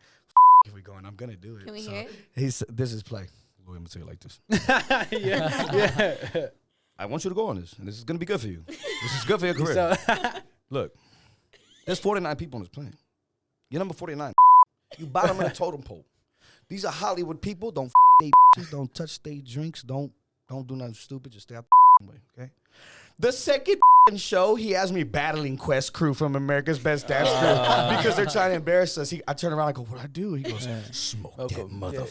"If we going, I'm gonna do it." Can we hear it? This is play. Louis, I'm gonna tell you like this. yeah. I want you to go on this, and this is gonna be good for you. This is good for your career. Look, there's 49 people on this plane. You're number 49. You bottom of the totem pole. These are Hollywood people. Don't they don't touch their drinks. Don't do nothing stupid. Just stay out the way. Okay. The second show, he has me battling Quest Crew from America's Best Dance Crew because they're trying to embarrass us. I turn around, I go, "What I do?" He goes, "Smoke that motherfucker."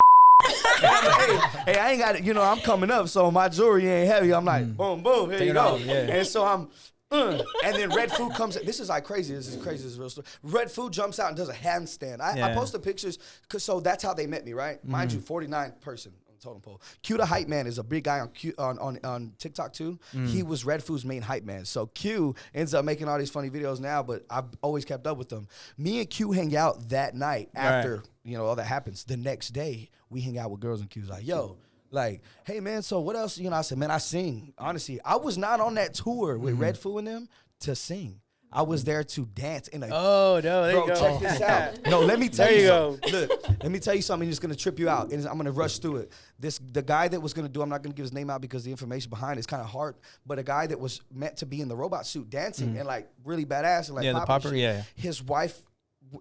Hey, I ain't got it. You know, I'm coming up, so my jewelry ain't heavy. I'm like, boom, boom, here Take you it go. off, yeah. And so I'm, and then Red Food comes. This is like crazy. This is crazy. This is a real story. Red Food jumps out and does a handstand. I posted pictures, so that's how they met me, right? Mind you, 49 person. Totem pole. Q the hype man is a big guy on TikTok too. He was Red Food's main hype man. So Q ends up making all these funny videos now, but I've always kept up with them. Me and Q hang out that night after all that happens. The next day we hang out with girls, and Q's like, "Yo, like, hey man, so what else?" I said, "Man, I sing." Honestly, I was not on that tour with Red Food and them to sing. I was there to dance in a. Oh no! There you go. Check this out. No, let me tell There you you something. Look, let me tell you something. It's gonna trip you out, and I'm gonna rush through it. The guy that was gonna do. I'm not gonna give his name out because the information behind it's kind of hard. But a guy that was meant to be in the robot suit dancing and like really badass and like the popper. shit. Yeah. His wife,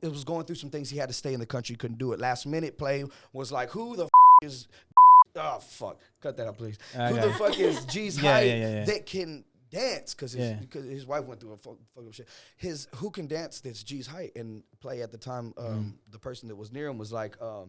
it was going through some things. He had to stay in the country. Couldn't do it. Last minute play was like, who the is? Oh fuck! Cut that out, please. Who the fuck is G's height that can dance because his wife went through a fuck up shit. Who can dance that's G's height and play at the time. The person that was near him was like, what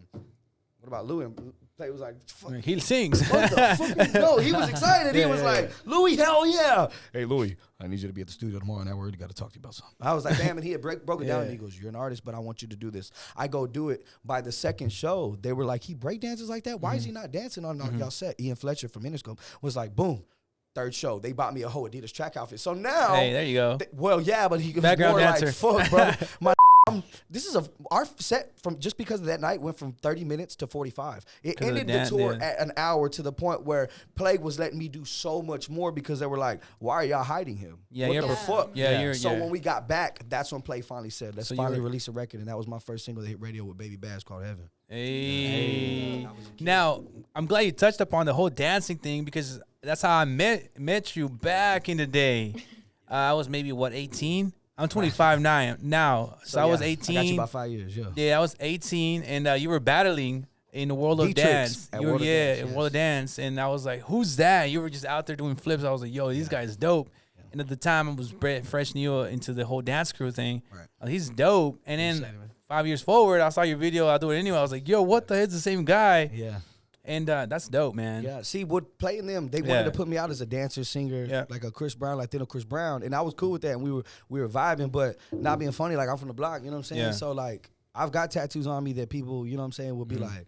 about Louis? And play was like, fuck. He sings. What the fuck? No, he was excited. He was like, Louis, hell yeah. Hey, Louis, I need you to be at the studio tomorrow, and I already got to talk to you about something. I was like, damn, and he had broke it down, and he goes, you're an artist, but I want you to do this. I go do it. By the second show, they were like, he break dances like that? Why is he not dancing on y'all set? Ian Fletcher from Interscope was like, boom. Third show, they bought me a whole Adidas track outfit. So now, hey, there you go. Well, yeah, but he was Background more dancer. like, fuck, bro. This is our set from just because of that night went from 30 minutes to 45. It ended the tour at an hour to the point where Plague was letting me do so much more because they were like, why are y'all hiding him? Yeah, what the fuck? Yeah, so when we got back, that's when Plague finally said, let's finally release a record. And that was my first single that hit radio with Baby Bass called Heaven. Hey. Now, I'm glad you touched upon the whole dancing thing because that's how I met you back in the day. I was maybe, 18? I'm 25 now. So I was 18. I got you about 5 years, yeah. Yeah, I was 18, and you were battling in the world of dance. In World of Dance. And I was like, who's that? You were just out there doing flips. I was like, yo, these guys dope. Yeah. And at the time, I was fresh new into the whole dance crew thing. Right. He's dope. And then 5 years forward, I saw your video. I do it anyway. I was like, yo, what the heck? It's the same guy. Yeah. And that's dope, man. Yeah, see, what playing them, they wanted to put me out as a dancer, singer, like a Chris Brown, Latino Chris Brown, and I was cool with that, and we were vibing, but not being funny, like I'm from the block, you know what I'm saying? Yeah. So like, I've got tattoos on me that people, you know what I'm saying, will be like,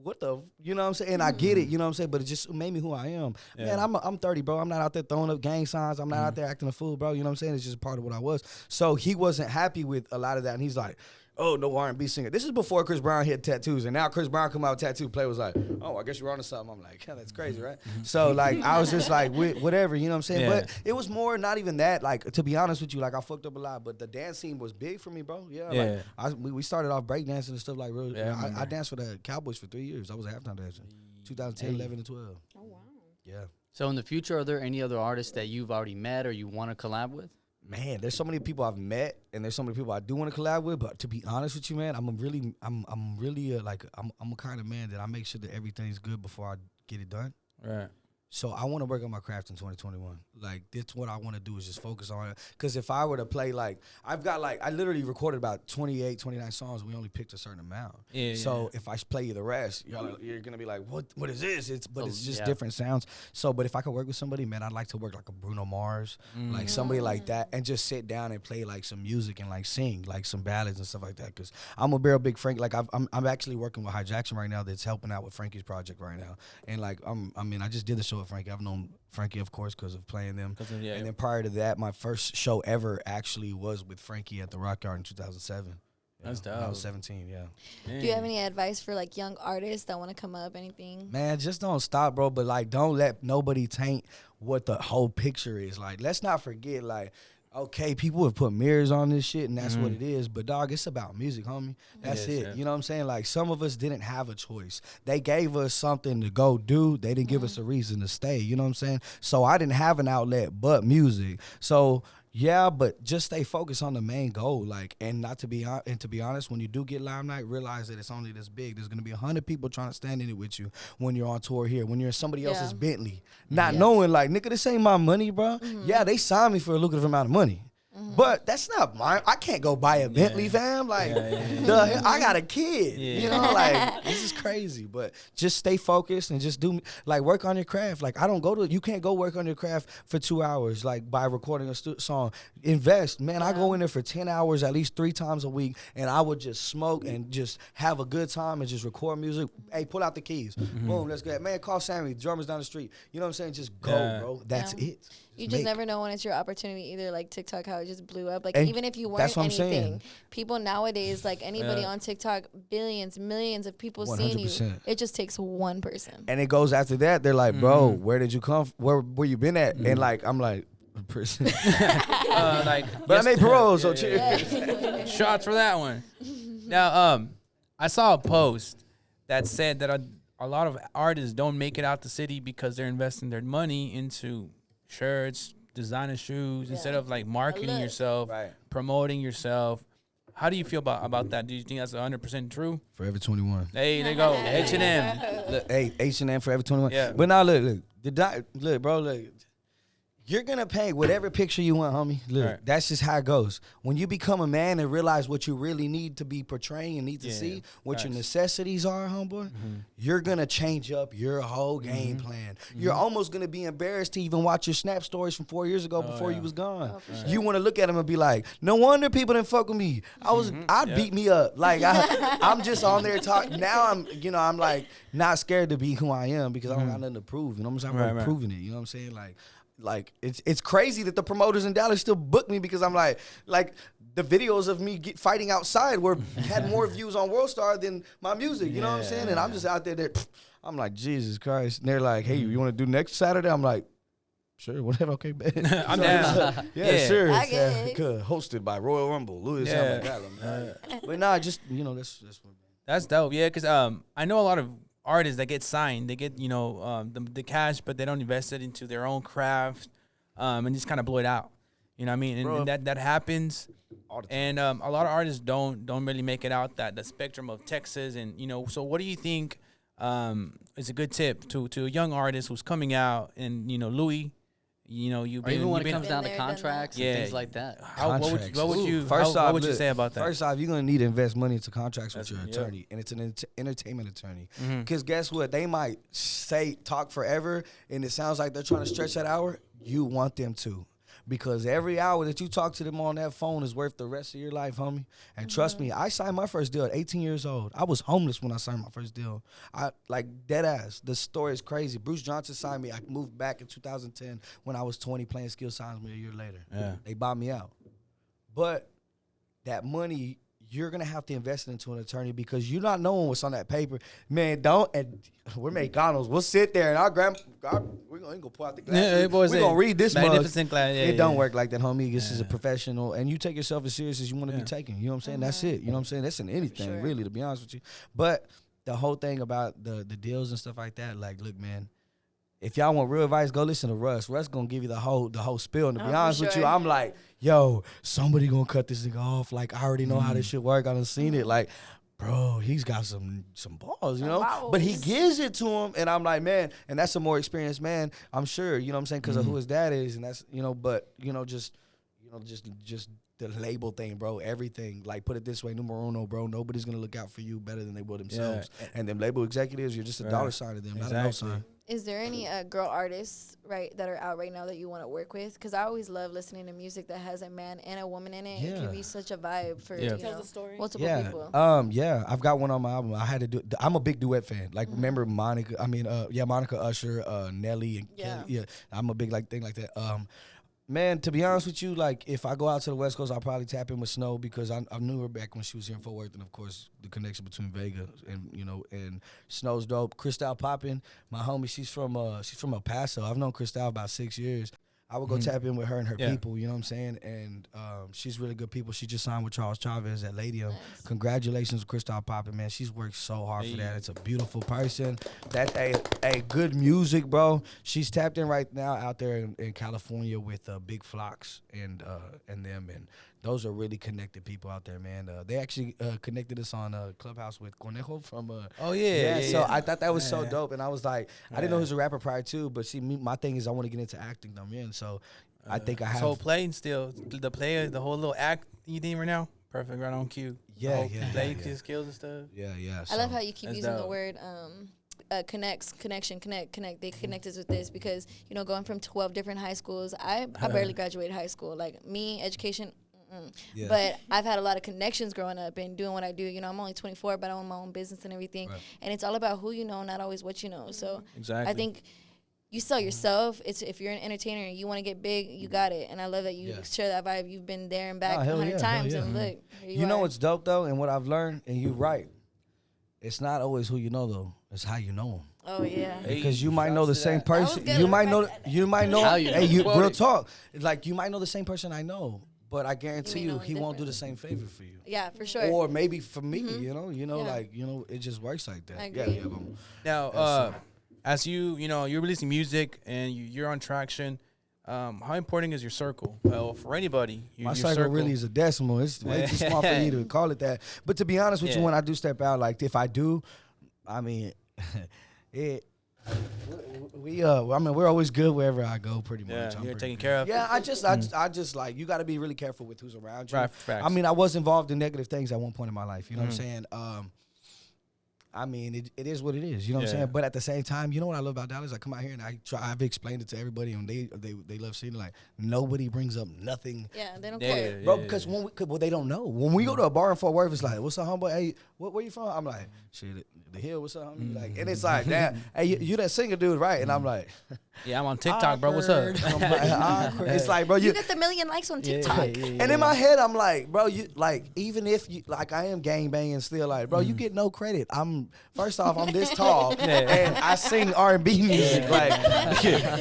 what the, you know what I'm saying? And I get it, you know what I'm saying, but it just made me who I am. Yeah. Man, I'm 30, bro. I'm not out there throwing up gang signs. I'm not out there acting a fool, bro. You know what I'm saying? It's just part of what I was. So he wasn't happy with a lot of that, and he's like, oh, no R&B singer. This is before Chris Brown had tattoos, and now Chris Brown come out with tattoo. Play was like, oh, I guess you're onto something. I'm like, yeah, that's crazy, right? So, like, I was just like, whatever, you know what I'm saying? Yeah. But it was more, not even that. Like, to be honest with you, like, I fucked up a lot, but the dance scene was big for me, bro. Yeah. Like, we started off breakdancing and stuff like real. Yeah, I danced for the Cowboys for 3 years. I was a halftime dancer, 2010, 11, and 12. Oh, wow. Yeah. So, in the future, are there any other artists that you've already met or you want to collab with? Man, there's so many people I've met, and there's so many people I do want to collab with. But to be honest with you, man, I'm a kind of man that I make sure that everything's good before I get it done. Right. So I want to work on my craft in 2021. Like, that's what I want to do is just focus on it. Because if I were to play, like, I literally recorded about 28, 29 songs. We only picked a certain amount. Yeah. So if I play you the rest, you're going to be like, what is this? It's just different sounds. So, but if I could work with somebody, man, I'd like to work like a Bruno Mars, like somebody like that, and just sit down and play like some music and like sing like some ballads and stuff like that. Because I'm a real big Frank. Like, I'm actually working with High Jackson right now that's helping out with Frankie's project right now. And like, I just did the show with Frankie. I've known Frankie, of course, because of playing them. And then prior to that, my first show ever actually was with Frankie at the Rock Yard in 2007. That's dope. I was 17, yeah. Do you have any advice for, like, young artists that want to come up, anything? Man, just don't stop, bro. But, like, don't let nobody taint what the whole picture is. Like, let's not forget, like, okay, people have put mirrors on this shit, and that's what it is. But, dog, it's about music, homie. That's it. Yeah. You know what I'm saying? Like, some of us didn't have a choice. They gave us something to go do. They didn't give us a reason to stay. You know what I'm saying? So I didn't have an outlet but music. So, yeah, but just stay focused on the main goal. Like, and to be honest, when you do get limelight, realize that it's only this big. There's going to be 100 people trying to stand in it with you when you're on tour here, when you're in somebody else's Bentley. Not knowing, like, nigga, this ain't my money, bro. Yeah, they signed me for a lucrative amount of money. But that's not mine. I can't go buy a Bentley, fam. Like, I got a kid. You know, like, this is crazy. But just stay focused and just work on your craft. Like, you can't go work on your craft for 2 hours, like, by recording a song. Invest. Man, I go in there for 10 hours at least 3 times a week, and I would just smoke and just have a good time and just record music. Hey, pull out the keys. Boom, let's go. Man, call Sammy. The drummer's down the street. You know what I'm saying? Just go, bro. That's it. You just never know when it's your opportunity either, like TikTok, how it just blew up. Like, and even if you weren't anything, people nowadays, like, anybody on TikTok, billions, millions of people 100%. Seeing you. It just takes one person. And it goes after that. They're like, bro, where did you come from? Where you been at? And, like, I'm like, prison. But I made parole, so cheers. Shots for that one. Now, I saw a post that said that a lot of artists don't make it out the city because they're investing their money into shirts, designer shoes, instead of, like, marketing yourself, promoting yourself. How do you feel about that? Do you think that's 100% true? Forever 21. Hey, there you go. H&M. Hey, H&M Forever 21. Yeah. But now look, bro, look. You're going to paint whatever picture you want, homie. Look, Right. that's just how it goes. When you become a man and realize what you really need to be portraying and need to see, what your necessities are, homeboy, you're going to change up your whole game plan. You're almost going to be embarrassed to even watch your Snap stories from 4 years ago before you was gone. You want to look at them and be like, no wonder people didn't fuck with me. I'd beat me up. Like, I'm just on there talking. Now I'm like not scared to be who I am because I don't got nothing to prove. You know what I'm saying? I'm proving it. You know what I'm saying? Like it's crazy that the promoters in Dallas still book me because I'm like the videos of me fighting outside had more views on World Star than my music. You know what I'm saying? And I'm just out there. I'm like, Jesus Christ. And they're like, hey, you want to do next Saturday? I'm like, sure, whatever. Okay, man. I'm down. Yeah, sure. I guess. Hosted by Royal Rumble, Louis Allen. But nah, just that's what. That's dope. Yeah, because I know a lot of artists that get signed. They get the cash, but they don't invest it into their own craft, and just kind of blow it out. You know what I mean? And that happens. And a lot of artists don't really make it out that the spectrum of Texas. And so what do you think is a good tip to a young artist who's coming out? And Louis, you've been, even when you've it comes been, down to contracts and things like that. What would you say about that? First off, you're gonna need to invest money into contracts with your attorney, and it's an entertainment attorney. Because guess what? They might talk forever, and it sounds like they're trying to stretch that hour. You want them to. Because every hour that you talk to them on that phone is worth the rest of your life, homie. And trust me, I signed my first deal at 18 years old. I was homeless when I signed my first deal. Dead ass. The story is crazy. Bruce Johnson signed me. I moved back in 2010 when I was 20 playing skill signs me a year later. Yeah. They bought me out. But that money, you're going to have to invest it into an attorney because you're not knowing what's on that paper. Man, and we're McDonald's. We'll sit there and we're going to pull out the glass. We're going to read this magnificent mug. glass. It don't work like that, homie. This is a professional. And you take yourself as serious as you want to be taken. You know what I'm saying? That's it. You know what I'm saying? That's in anything, really, to be honest with you. But the whole thing about the deals and stuff like that, like, look, man, if y'all want real advice, go listen to Russ. Russ gonna give you the whole spiel. And to be honest with you, I'm like, yo, somebody gonna cut this nigga off. Like, I already know how this shit work. I done seen it. Like, bro, he's got some balls, you know? But he gives it to him, and I'm like, man, and that's a more experienced man, I'm sure, you know what I'm saying, because of who his dad is, and that's, but, just the label thing, bro, everything. Like, put it this way, numero uno, bro, nobody's gonna look out for you better than they will themselves. Yeah. And them label executives, you're just a dollar sign to them, not a no sign. Is there any girl artists that are out right now that you want to work with? Because I always love listening to music that has a man and a woman in it. Yeah. It can be such a vibe for multiple people. I've got one on my album. I had to do. I'm a big duet fan. Like remember Monica? Monica Usher, Nelly, and Kelly. Yeah, I'm a big thing like that. Man, to be honest with you, like, if I go out to the West Coast, I'll probably tap in with Snow because I knew her back when she was here in Fort Worth, and of course the connection between Vega and Snow's dope. Cristal Poppin', my homie, she's from El Paso. I've known Cristal about 6 years. I would go tap in with her and her people, you know what I'm saying? And she's really good people. She just signed with Charles Chavez at Ladium. Nice. Congratulations, Cristal Poppin', man. She's worked so hard for that. It's a beautiful person. That's a good music, bro. She's tapped in right now out there in California with Big Flocks and them. And those are really connected people out there, man. They actually connected us on Clubhouse with Conejo from. So I thought that was so dope, and I was like, I didn't know he was a rapper prior to, but see, my thing is I want to get into acting, though, man. So I think I have. So playing still the whole little act you think right now, perfect, right on cue. Play skills and stuff. Yeah. I love how you keep using the word. Connection. They connect us with this because going from 12 different high schools. I barely graduated high school. Like me, education. Yeah. But I've had a lot of connections growing up and doing what I do. I'm only 24, but I own my own business and everything. Right. And it's all about who you know, not always what you know. So I think you sell yourself. It's if you're an entertainer and you want to get big, you got it. And I love that you share that vibe. You've been there and back 100 times. And look, you know what's dope though, and what I've learned, and you're right. It's not always who you know though. It's how you know them. Oh yeah. Because you might know the same person. You might know. Real talk. It's like you might know the same person I know. But I guarantee you, he won't do the same favor for you. Yeah, for sure. Or maybe for me, it just works like that. I agree. Now, as you're releasing music and you're on traction, how important is your circle? For anybody, my circle really is a decimal. It's way too small for me to call it that. But to be honest with you, when I do step out, like if I do, I mean, I mean, we're always good wherever I go, pretty much. Yeah, I'm you're pretty taken good. care of. Yeah, I just like, you got to be really careful with who's around you. Right, facts. I mean, I was involved in negative things at one point in my life. You know what I'm saying? I mean, it is what it is. You know what I'm saying? But at the same time, you know what I love about Dallas? I come out here and I've explained it to everybody, and they love seeing it. Like, nobody brings up nothing. Yeah, they don't care. Bro, because they don't know. When we go to a bar in Fort Worth, it's like, what's up, homeboy? Hey, where you from? I'm like, shit, the hill, what's up, homie? Like, and it's like, damn, hey, you that singer dude, right? And I'm like, yeah, I'm on TikTok, bro. What's up? I'm like, awkward. It's like, bro, You get the million likes on TikTok. and in my head, I'm like, bro, you like, even if you like, I am gang banging still, like, bro, you get no credit. First off, I'm this tall and I sing R&B music. Like,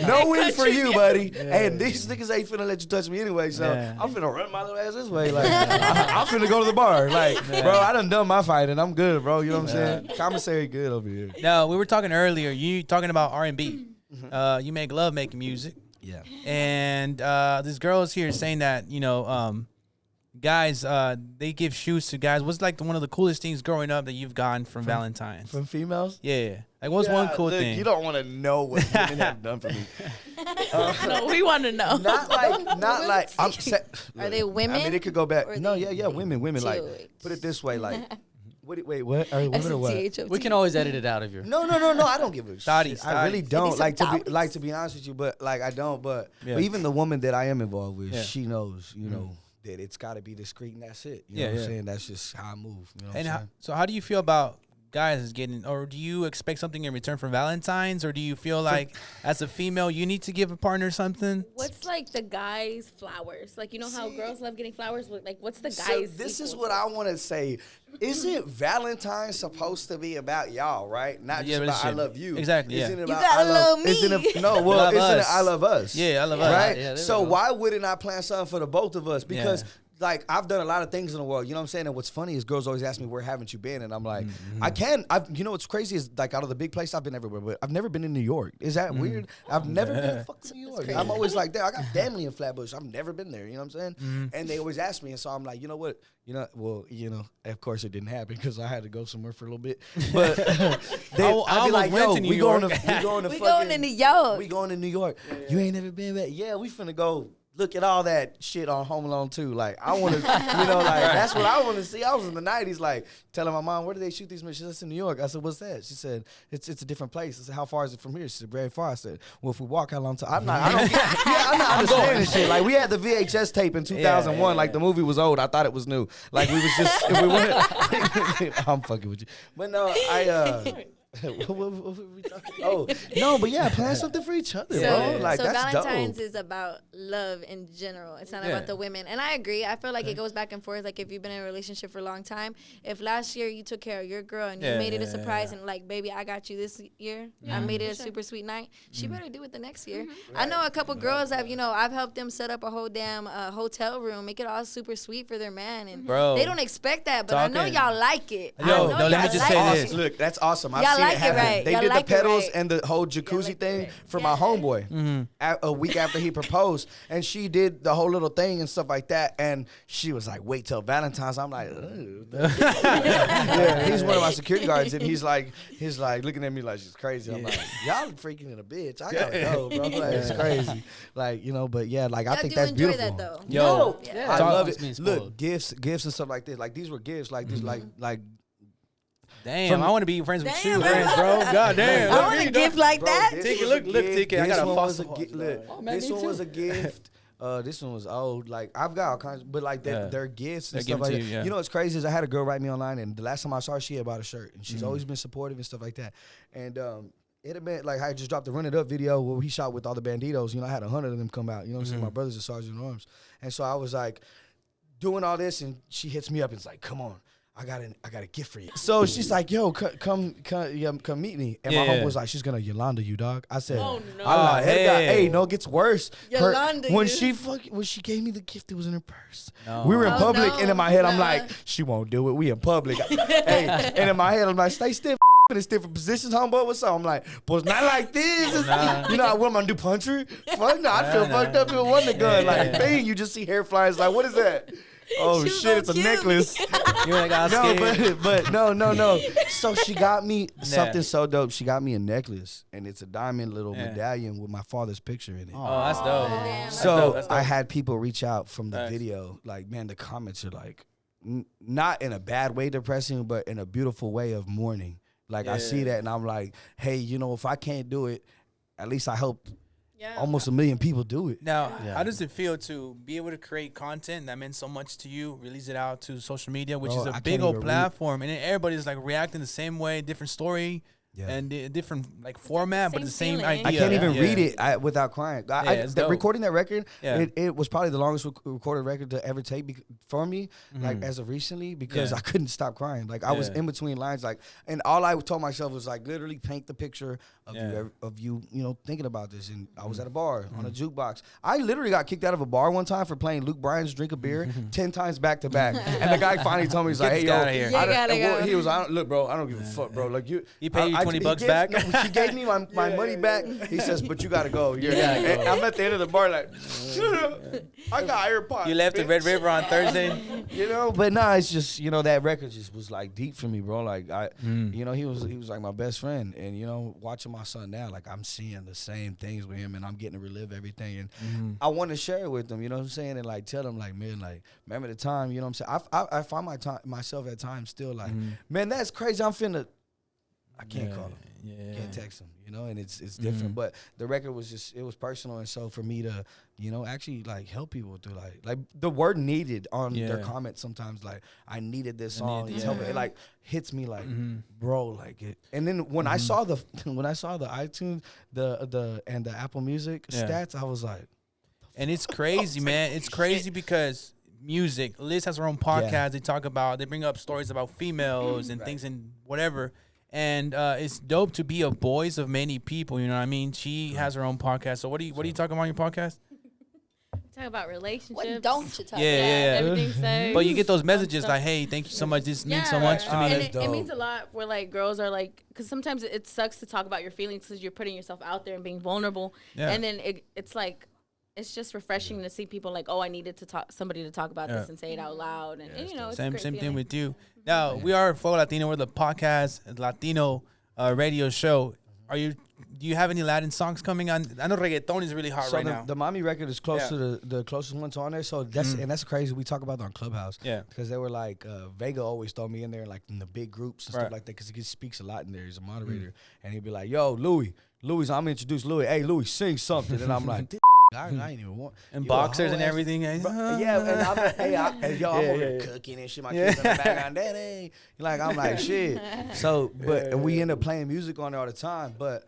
no win for you, buddy. And these niggas ain't finna let you touch me anyway. So I'm finna run my little ass this way. Like, I'm finna go to the bar. Like, bro, I done my fighting. I'm good, bro. You know what I'm saying? Commissary good over here. No, we were talking earlier. You talking about R&B. You make love making music. Yeah. And this girl is here saying that, you know, guys, they give shoes to guys. What's like one of the coolest things growing up that you've gotten from Valentine's? From females? Yeah. Like, what's one cool look, thing? You don't want to know what women have done for me. No, we want to know. Not like. Are they women? I mean, it could go back. Or No, they- yeah, women. Like, put it this way, like, wait, what? Are women or what? We can always edit it out of your. No. I don't give a Thotties, shit. I really thotties. don't. Maybe some To be honest with you, but like I don't. But Yeah. even the woman that I am involved with, Yeah. she knows, you know, that it's got to be discreet and that's it. You know Yeah, what I'm yeah. saying? That's just how I move. You know what And I'm saying? how do you feel about guys getting, or do you expect something in return for Valentine's, or do you feel like as a female you need to give a partner something? What's like the guys' flowers? Like, you know how girls love getting flowers? Like, what's the So guys? this is equal what to? I want to say. Isn't Valentine's supposed to be about y'all, right? Not just Yeah, about I relationship. love you. Exactly, yeah. Isn't it You about gotta I love love me. Isn't it, no, well, Love isn't it us. I love us? Yeah, I love us. Right? Yeah, there we So go. why wouldn't I plan something for the both of us? Because Yeah. like I've done a lot of things in the world, you know what I'm saying? And what's funny is girls always ask me, where haven't you been? And I'm like, you know what's crazy is like out of the big places, I've been everywhere, but I've never been in New York. Is that weird? I've never been to fucking New York. I'm always like that. I got family in Flatbush. I've never been there, you know what I'm saying? And they always ask me, and so I'm like, you know what? Of course it didn't happen because I had to go somewhere for a little bit. But I I'd be almost like, went yo, to New we going to York. we going to We fucking going to New York. we going to New York. You ain't never been back? Yeah, we finna go look at all that shit on Home Alone 2. Like, I want to, that's what I want to see. I was in the 90s, like, telling my mom, where do they shoot these movies? She said, it's in New York. I said, what's that? She said, it's a different place. I said, how far is it from here? She said, very far. I said, well, if we walk, how long time? I'm not understanding shit. Like, we had the VHS tape in 2001. Like, the movie was old. I thought it was new. Like, we was just, if we went, I'm fucking with you. But no, what were we talking? Oh, no, but yeah, plan something for each other, bro. Like, so that's Valentine's dope. is about love in general. It's not Yeah. about the women. And I agree. I feel like it goes back and forth. Like if you've been in a relationship for a long time, if last year you took care of your girl and you Yeah, made it a yeah, surprise yeah. and like, baby, I got you this year. I made it a super sweet night. She better do it the next year. I know a couple girls that, I've helped them set up a whole damn hotel room, make it all super sweet for their man. And Bro. they don't expect that, but I know Talking- y'all like it. Yo, I know no, let me y'all just like say it. this. Awesome. Look, that's awesome. I've Y'all seen like it it happen. right. They Y'all did like the it pedals right. and the whole jacuzzi like it thing right. for my homeboy a week after he proposed, and she did the whole little thing and stuff like that. And she was like, "Wait till Valentine's." I'm like, yeah. He's one of my security guards, and he's like looking at me like she's crazy. I'm like, y'all freaking in a bitch. I gotta go, bro. Like, it's crazy. Like, but yeah, like I Y'all think do that's enjoy beautiful. that though. Yo, Yeah. I Talk love about being it. spoiled. Look, gifts and stuff like this. Like these were gifts. Like these, like. damn, I want to be friends with you, Damn, friends, bro. God damn. I Look want me, a dog. gift like that. This Take it, was look, a gift. take it. I This got a one was fossil gift. horse, Look, bro. man, this me one too. was a gift. This one was old. Like I've got all kinds, but like Yeah. they're gifts and They're stuff given like to that. you, yeah. You know what's crazy is I had a girl write me online, and the last time I saw her, she had bought a shirt, and she's always been supportive and stuff like that. And it had been like I just dropped the Run It Up video where he shot with all the Banditos. I had 100 of them come out. You know what I'm saying? My brother's a sergeant at arms, and so I was like doing all this, and she hits me up and it's like, "Come on. I got a gift for you." So she's like, "Yo, come meet me." And my Yeah. homie was like, "She's gonna Yolanda you, dog." I said, Oh, no. I'm like, Hey. hey, no, it gets worse. Yolanda When you. she gave me the gift, it was in her purse. No. We were in Oh, public, no. and in my head, I'm Nuh-uh. like, she won't do it. We in public. Hey, and in my head, I'm like, stay stiff. In different positions, homeboy. What's up? I'm like, but it's not like this. Nah. What am I gonna do? Punch her? Fuck no, I feel Nah. fucked up if it wasn't a gun. Like, Yeah. bang, you just see hair flies. Like, what is that? Oh She was shit, it's a cute. necklace. You like, I was No, scared. but no. So she got me something so dope. She got me a necklace, and it's a diamond little medallion with my father's picture in it. Oh, that's dope. Damn. So That's dope. I had people reach out from the Nice. video, like, man, the comments are like, not in a bad way depressing, but in a beautiful way of mourning. Like I see that, and I'm like, hey, you know, if I can't do it, at least I helped almost 1 million people do it. Now, how does it feel to be able to create content that meant so much to you, release it out to social media, which Bro, is I a can't big old even platform, and then everybody's like reacting the same way, different story, and different like format, but the same feeling. idea. I can't even read it without crying. it's dope. Recording that record, Yeah. it was probably the longest recorded record to ever take for me, like as of recently, because I couldn't stop crying. Like I was in between lines, like, and all I told myself was like, literally paint the picture of you, you know, thinking about this. And I was at a bar on a jukebox. I literally got kicked out of a bar one time for playing Luke Bryan's "Drink a Beer" 10 times back to back. And the guy finally told me, he's like, Get "Hey, this guy yo, outta here. You gotta go. he was, look, bro, I don't give a fuck, bro. Like you, He paid you $20 back? No, he gave me my money back. He says, but you gotta go. And I'm at the end of the bar like, I got AirPods. You left at Red River on Thursday. You know, but nah, it's just, you know, that record just was like deep for me, bro. Like you know, he was like my best friend, and you know, watching my son now, like I'm seeing the same things with him, and I'm getting to relive everything, and I want to share it with them. You know what I'm saying? And like tell them, like, man, like remember the time. You know what I'm saying? I find myself at times still like, man, that's crazy. I can't call him. Can't text him, you know, and it's different. But the record was just, it was personal, and so for me to, you know, actually like help people through like the word needed on their comments sometimes, like I needed this song. It like hits me like, bro, like it. And then when I saw the iTunes, the Apple Music stats, I was like, And it's crazy, man. It's crazy because music. Liz has her own podcast. They bring up stories about females and things and whatever. And it's dope to be a voice of many people. You know what I mean? She has her own podcast. So what are you talking about on your podcast? Talk about relationships. What don't you talk Yeah. Everything says. But you get those messages like, "Hey, thank you so much. This means so much to me." And that's it dope. means a lot where like girls are like, because sometimes it sucks to talk about your feelings because you're putting yourself out there and being vulnerable. Yeah. And then it's like, it's just refreshing to see people like, oh, I needed to somebody to talk about this and say it out loud. And you know, it's a Same great thing feeling. with you. Now we are Fuego Latino. We're the podcast Latino radio show. Do you have any Latin songs coming on? I know reggaeton is really hot so right now. the Mommy record is close to the closest one to on there. So that's and that's crazy. We talk about that on Clubhouse. Yeah. Because they were like, Vega always throw me in there like in the big groups and stuff like that, because he speaks a lot in there. He's a moderator, and he'd be like, "Yo, Louis, I'm gonna introduce Louis. Hey, Louis, sing something." And I'm like, I ain't even want. And you a boxers whole and ass- everything. Bro, yeah, and I'm over here cooking and shit. My kids in the background, daddy. Like I'm like shit. So, and we end up playing music on there all the time. But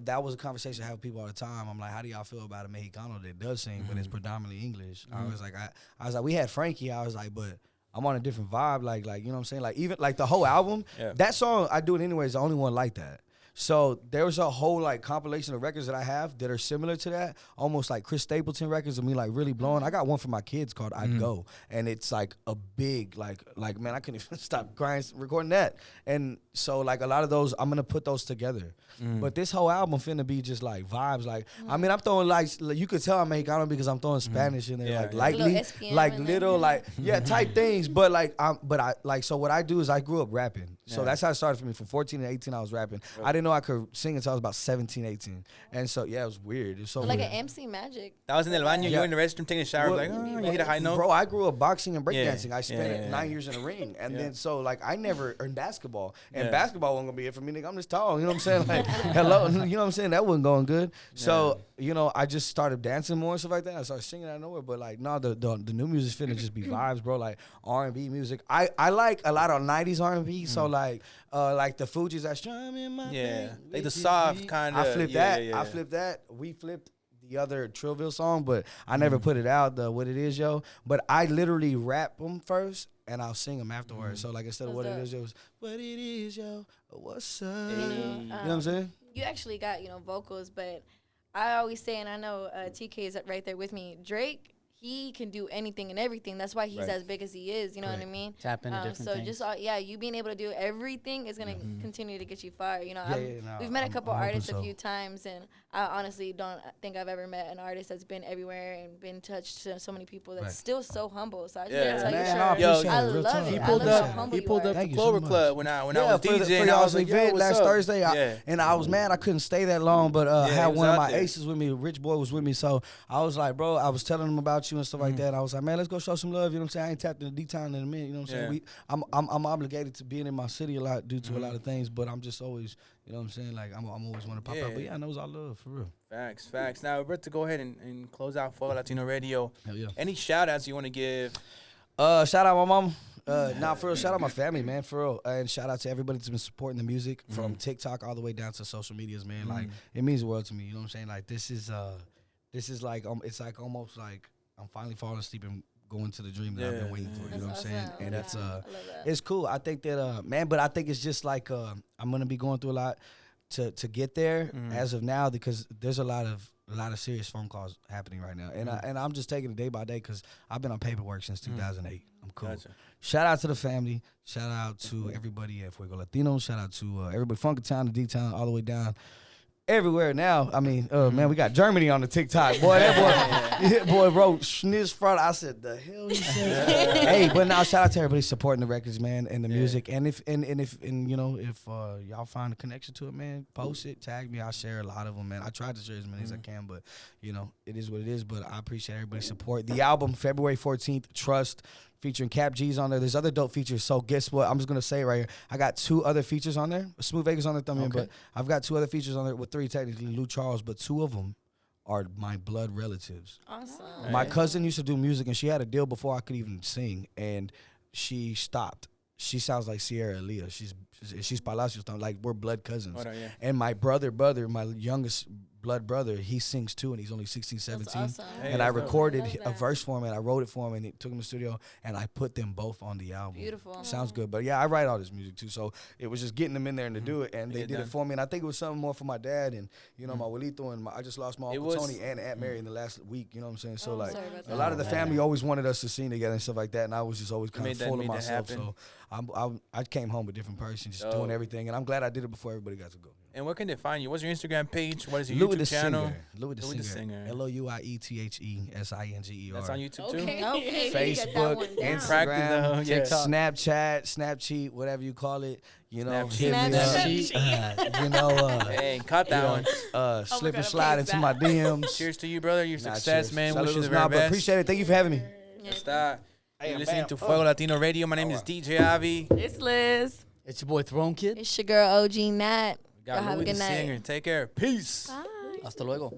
that was a conversation I have with people all the time. I'm like, how do y'all feel about a Mexicano that does sing, but it's predominantly English? I was like, we had Frankie. I was like, but I'm on a different vibe. Like you know what I'm saying? Like even like the whole album, that song I Do It Anyway is the only one like that. So there was a whole like compilation of records that I have that are similar to that, almost like Chris Stapleton records of me like really blowing. I got one for my kids called I'd Go, and it's like a big like man, I couldn't even stop crying recording that. And so like a lot of those, I'm gonna put those together. But this whole album finna be just like vibes. Like I mean, I'm throwing like you could tell I'm Mexicano because I'm throwing Spanish in there like lightly, Little SPM like in there. little like type things. But like so what I do is I grew up rapping. So that's how it started for me. From 14 to 18, I was rapping. I didn't know I could sing until I was about 17, 18. And so, it was weird. It was so Like weird. an MC Magic. That was in el baño. You were in the restroom taking a shower. Well, like, you hit a high note. Bro, I grew up boxing and breakdancing. Yeah. I spent Yeah. 9 years in the ring. And then, so, like, I never earned basketball. And basketball wasn't going to be it for me, nigga. I'm just tall. You know what I'm saying? Like, hello. You know what I'm saying? That wasn't going good. So, you know, I just started dancing more and stuff like that. I started singing out of nowhere. But, like, no, the new music's finna just be vibes, bro. Like, R&B music. I like a lot of 90s R&B. So, like the Fugees, that's strumming my Yeah. bass Like the with soft your kind feet. of. I flipped that. I flipped that. We flipped the other Trillville song, but I never put it out, the What It Is, Yo. But I literally rap them first, and I'll sing them afterwards. So, like, instead of What It Is, Yo, it was What It Is, Yo, what's up? You know what I'm saying? You actually got, vocals, but I always say, and I know TK is right there with me, Drake, he can do anything and everything. That's why he's as big as he is. You know what I mean? Tap into different so things. just you being able to do everything is gonna continue to get you far. You know, no, we've met a couple artists so. a few times, and I honestly don't think I've ever met an artist that's been everywhere and been touched to so many people that's still so humble. So I just gotta tell you, I love it. He I pulled love how up. humble He you pulled are. up the Thank you so Clover much. Club when I was for DJing. I was like, yo, event what's last up? Thursday, and I was mad I couldn't stay that long, but I he had was one of out my there. aces with me. Rich Boy was with me, so I was like, bro, I was telling him about you and stuff like that. I was like, man, let's go show some love. You know what I'm saying? I ain't tapped into D-Town in a minute. You know what I'm saying? I'm obligated to being in my city a lot due to a lot of things, but I'm just always, you know what I'm saying? Like I'm always want to pop out. But yeah, I know it's all love for real. Facts. Now, we're about to go ahead and close out Fuego Latino Radio. Hell yeah. Any shout outs you want to give? Shout out my mom. For real, shout out my family, man, for real. And shout out to everybody that's been supporting the music from TikTok all the way down to social medias, man. Like, it means the world to me. You know what I'm saying? Like, this is like, it's like almost like I'm finally falling asleep and going to the dream that I've been waiting for. You know what I'm saying? And it's cool. I think that, man, but I think it's just like, I'm going to be going through a lot to get there as of now, because there's a lot of serious phone calls happening right now, and I'm just taking it day by day because I've been on paperwork since 2008. I'm cool. Gotcha. Shout out to the family. Shout out to everybody at Fuego Latino. Shout out to everybody Funky-Town to D-Town all the way down. Everywhere now. I mean, man, we got Germany on the TikTok. Boy, that boy wrote Schniz front. I said, the hell he said? Hey, but now shout out to everybody supporting the records, man, and the music. And if you know, if y'all find a connection to it, man, post it, tag me. I'll share a lot of them, man. I tried to share as many as I can, but you know, it is what it is. But I appreciate everybody's support. The album, February 14th, Trust, featuring Cap G's on there. There's other dope features. So guess what? I'm just gonna say it right here. I got 2 other features on there. Smooth Vegas on there, but I've got 2 other features on there with 3 technically, Lou Charles, but 2 of them are my blood relatives. Awesome. My cousin used to do music, and she had a deal before I could even sing, and she stopped. She sounds like Sierra Leah. She's Palacios, like we're blood cousins. Oh, yeah. And my brother, my youngest blood brother, he sings too, and he's only 16, 17. That's awesome. And I recorded a verse for him, and I wrote it for him, and it took him to the studio, and I put them both on the album. Beautiful. Sounds good. But yeah, I write all this music too, so it was just getting them in there and to do it, and they did it for me. And I think it was something more for my dad and, you know, my abuelito, and I just lost my Uncle Tony and Aunt Mary in the last week, you know what I'm saying? So like, a lot of the family always wanted us to sing together and stuff like that, and I was just always kind of full of myself. So I came home a different person, just doing everything, and I'm glad I did it before everybody got to go. And where can they find you? What's your Instagram page? What is your YouTube channel? Louis the Singer. LOUIETHESINGER. That's on YouTube too? Okay. Facebook, Instagram, TikTok. Snapchat, Snapcheat, whatever you call it. You know, Snapcheat. you know, hey, caught that one. Slip and slide into my DMs. Cheers to you, brother. Your success, man. Wish you the Saludos, very best. Appreciate it. Thank you for having me. You're listening to Fuego Latino Radio. My name is DJ AVII. It's Liz. It's your boy Throne Kid. It's your girl OG Nat. Got Y'all have a Louis good the night. Singer. Take care. Peace. Bye. Hasta luego.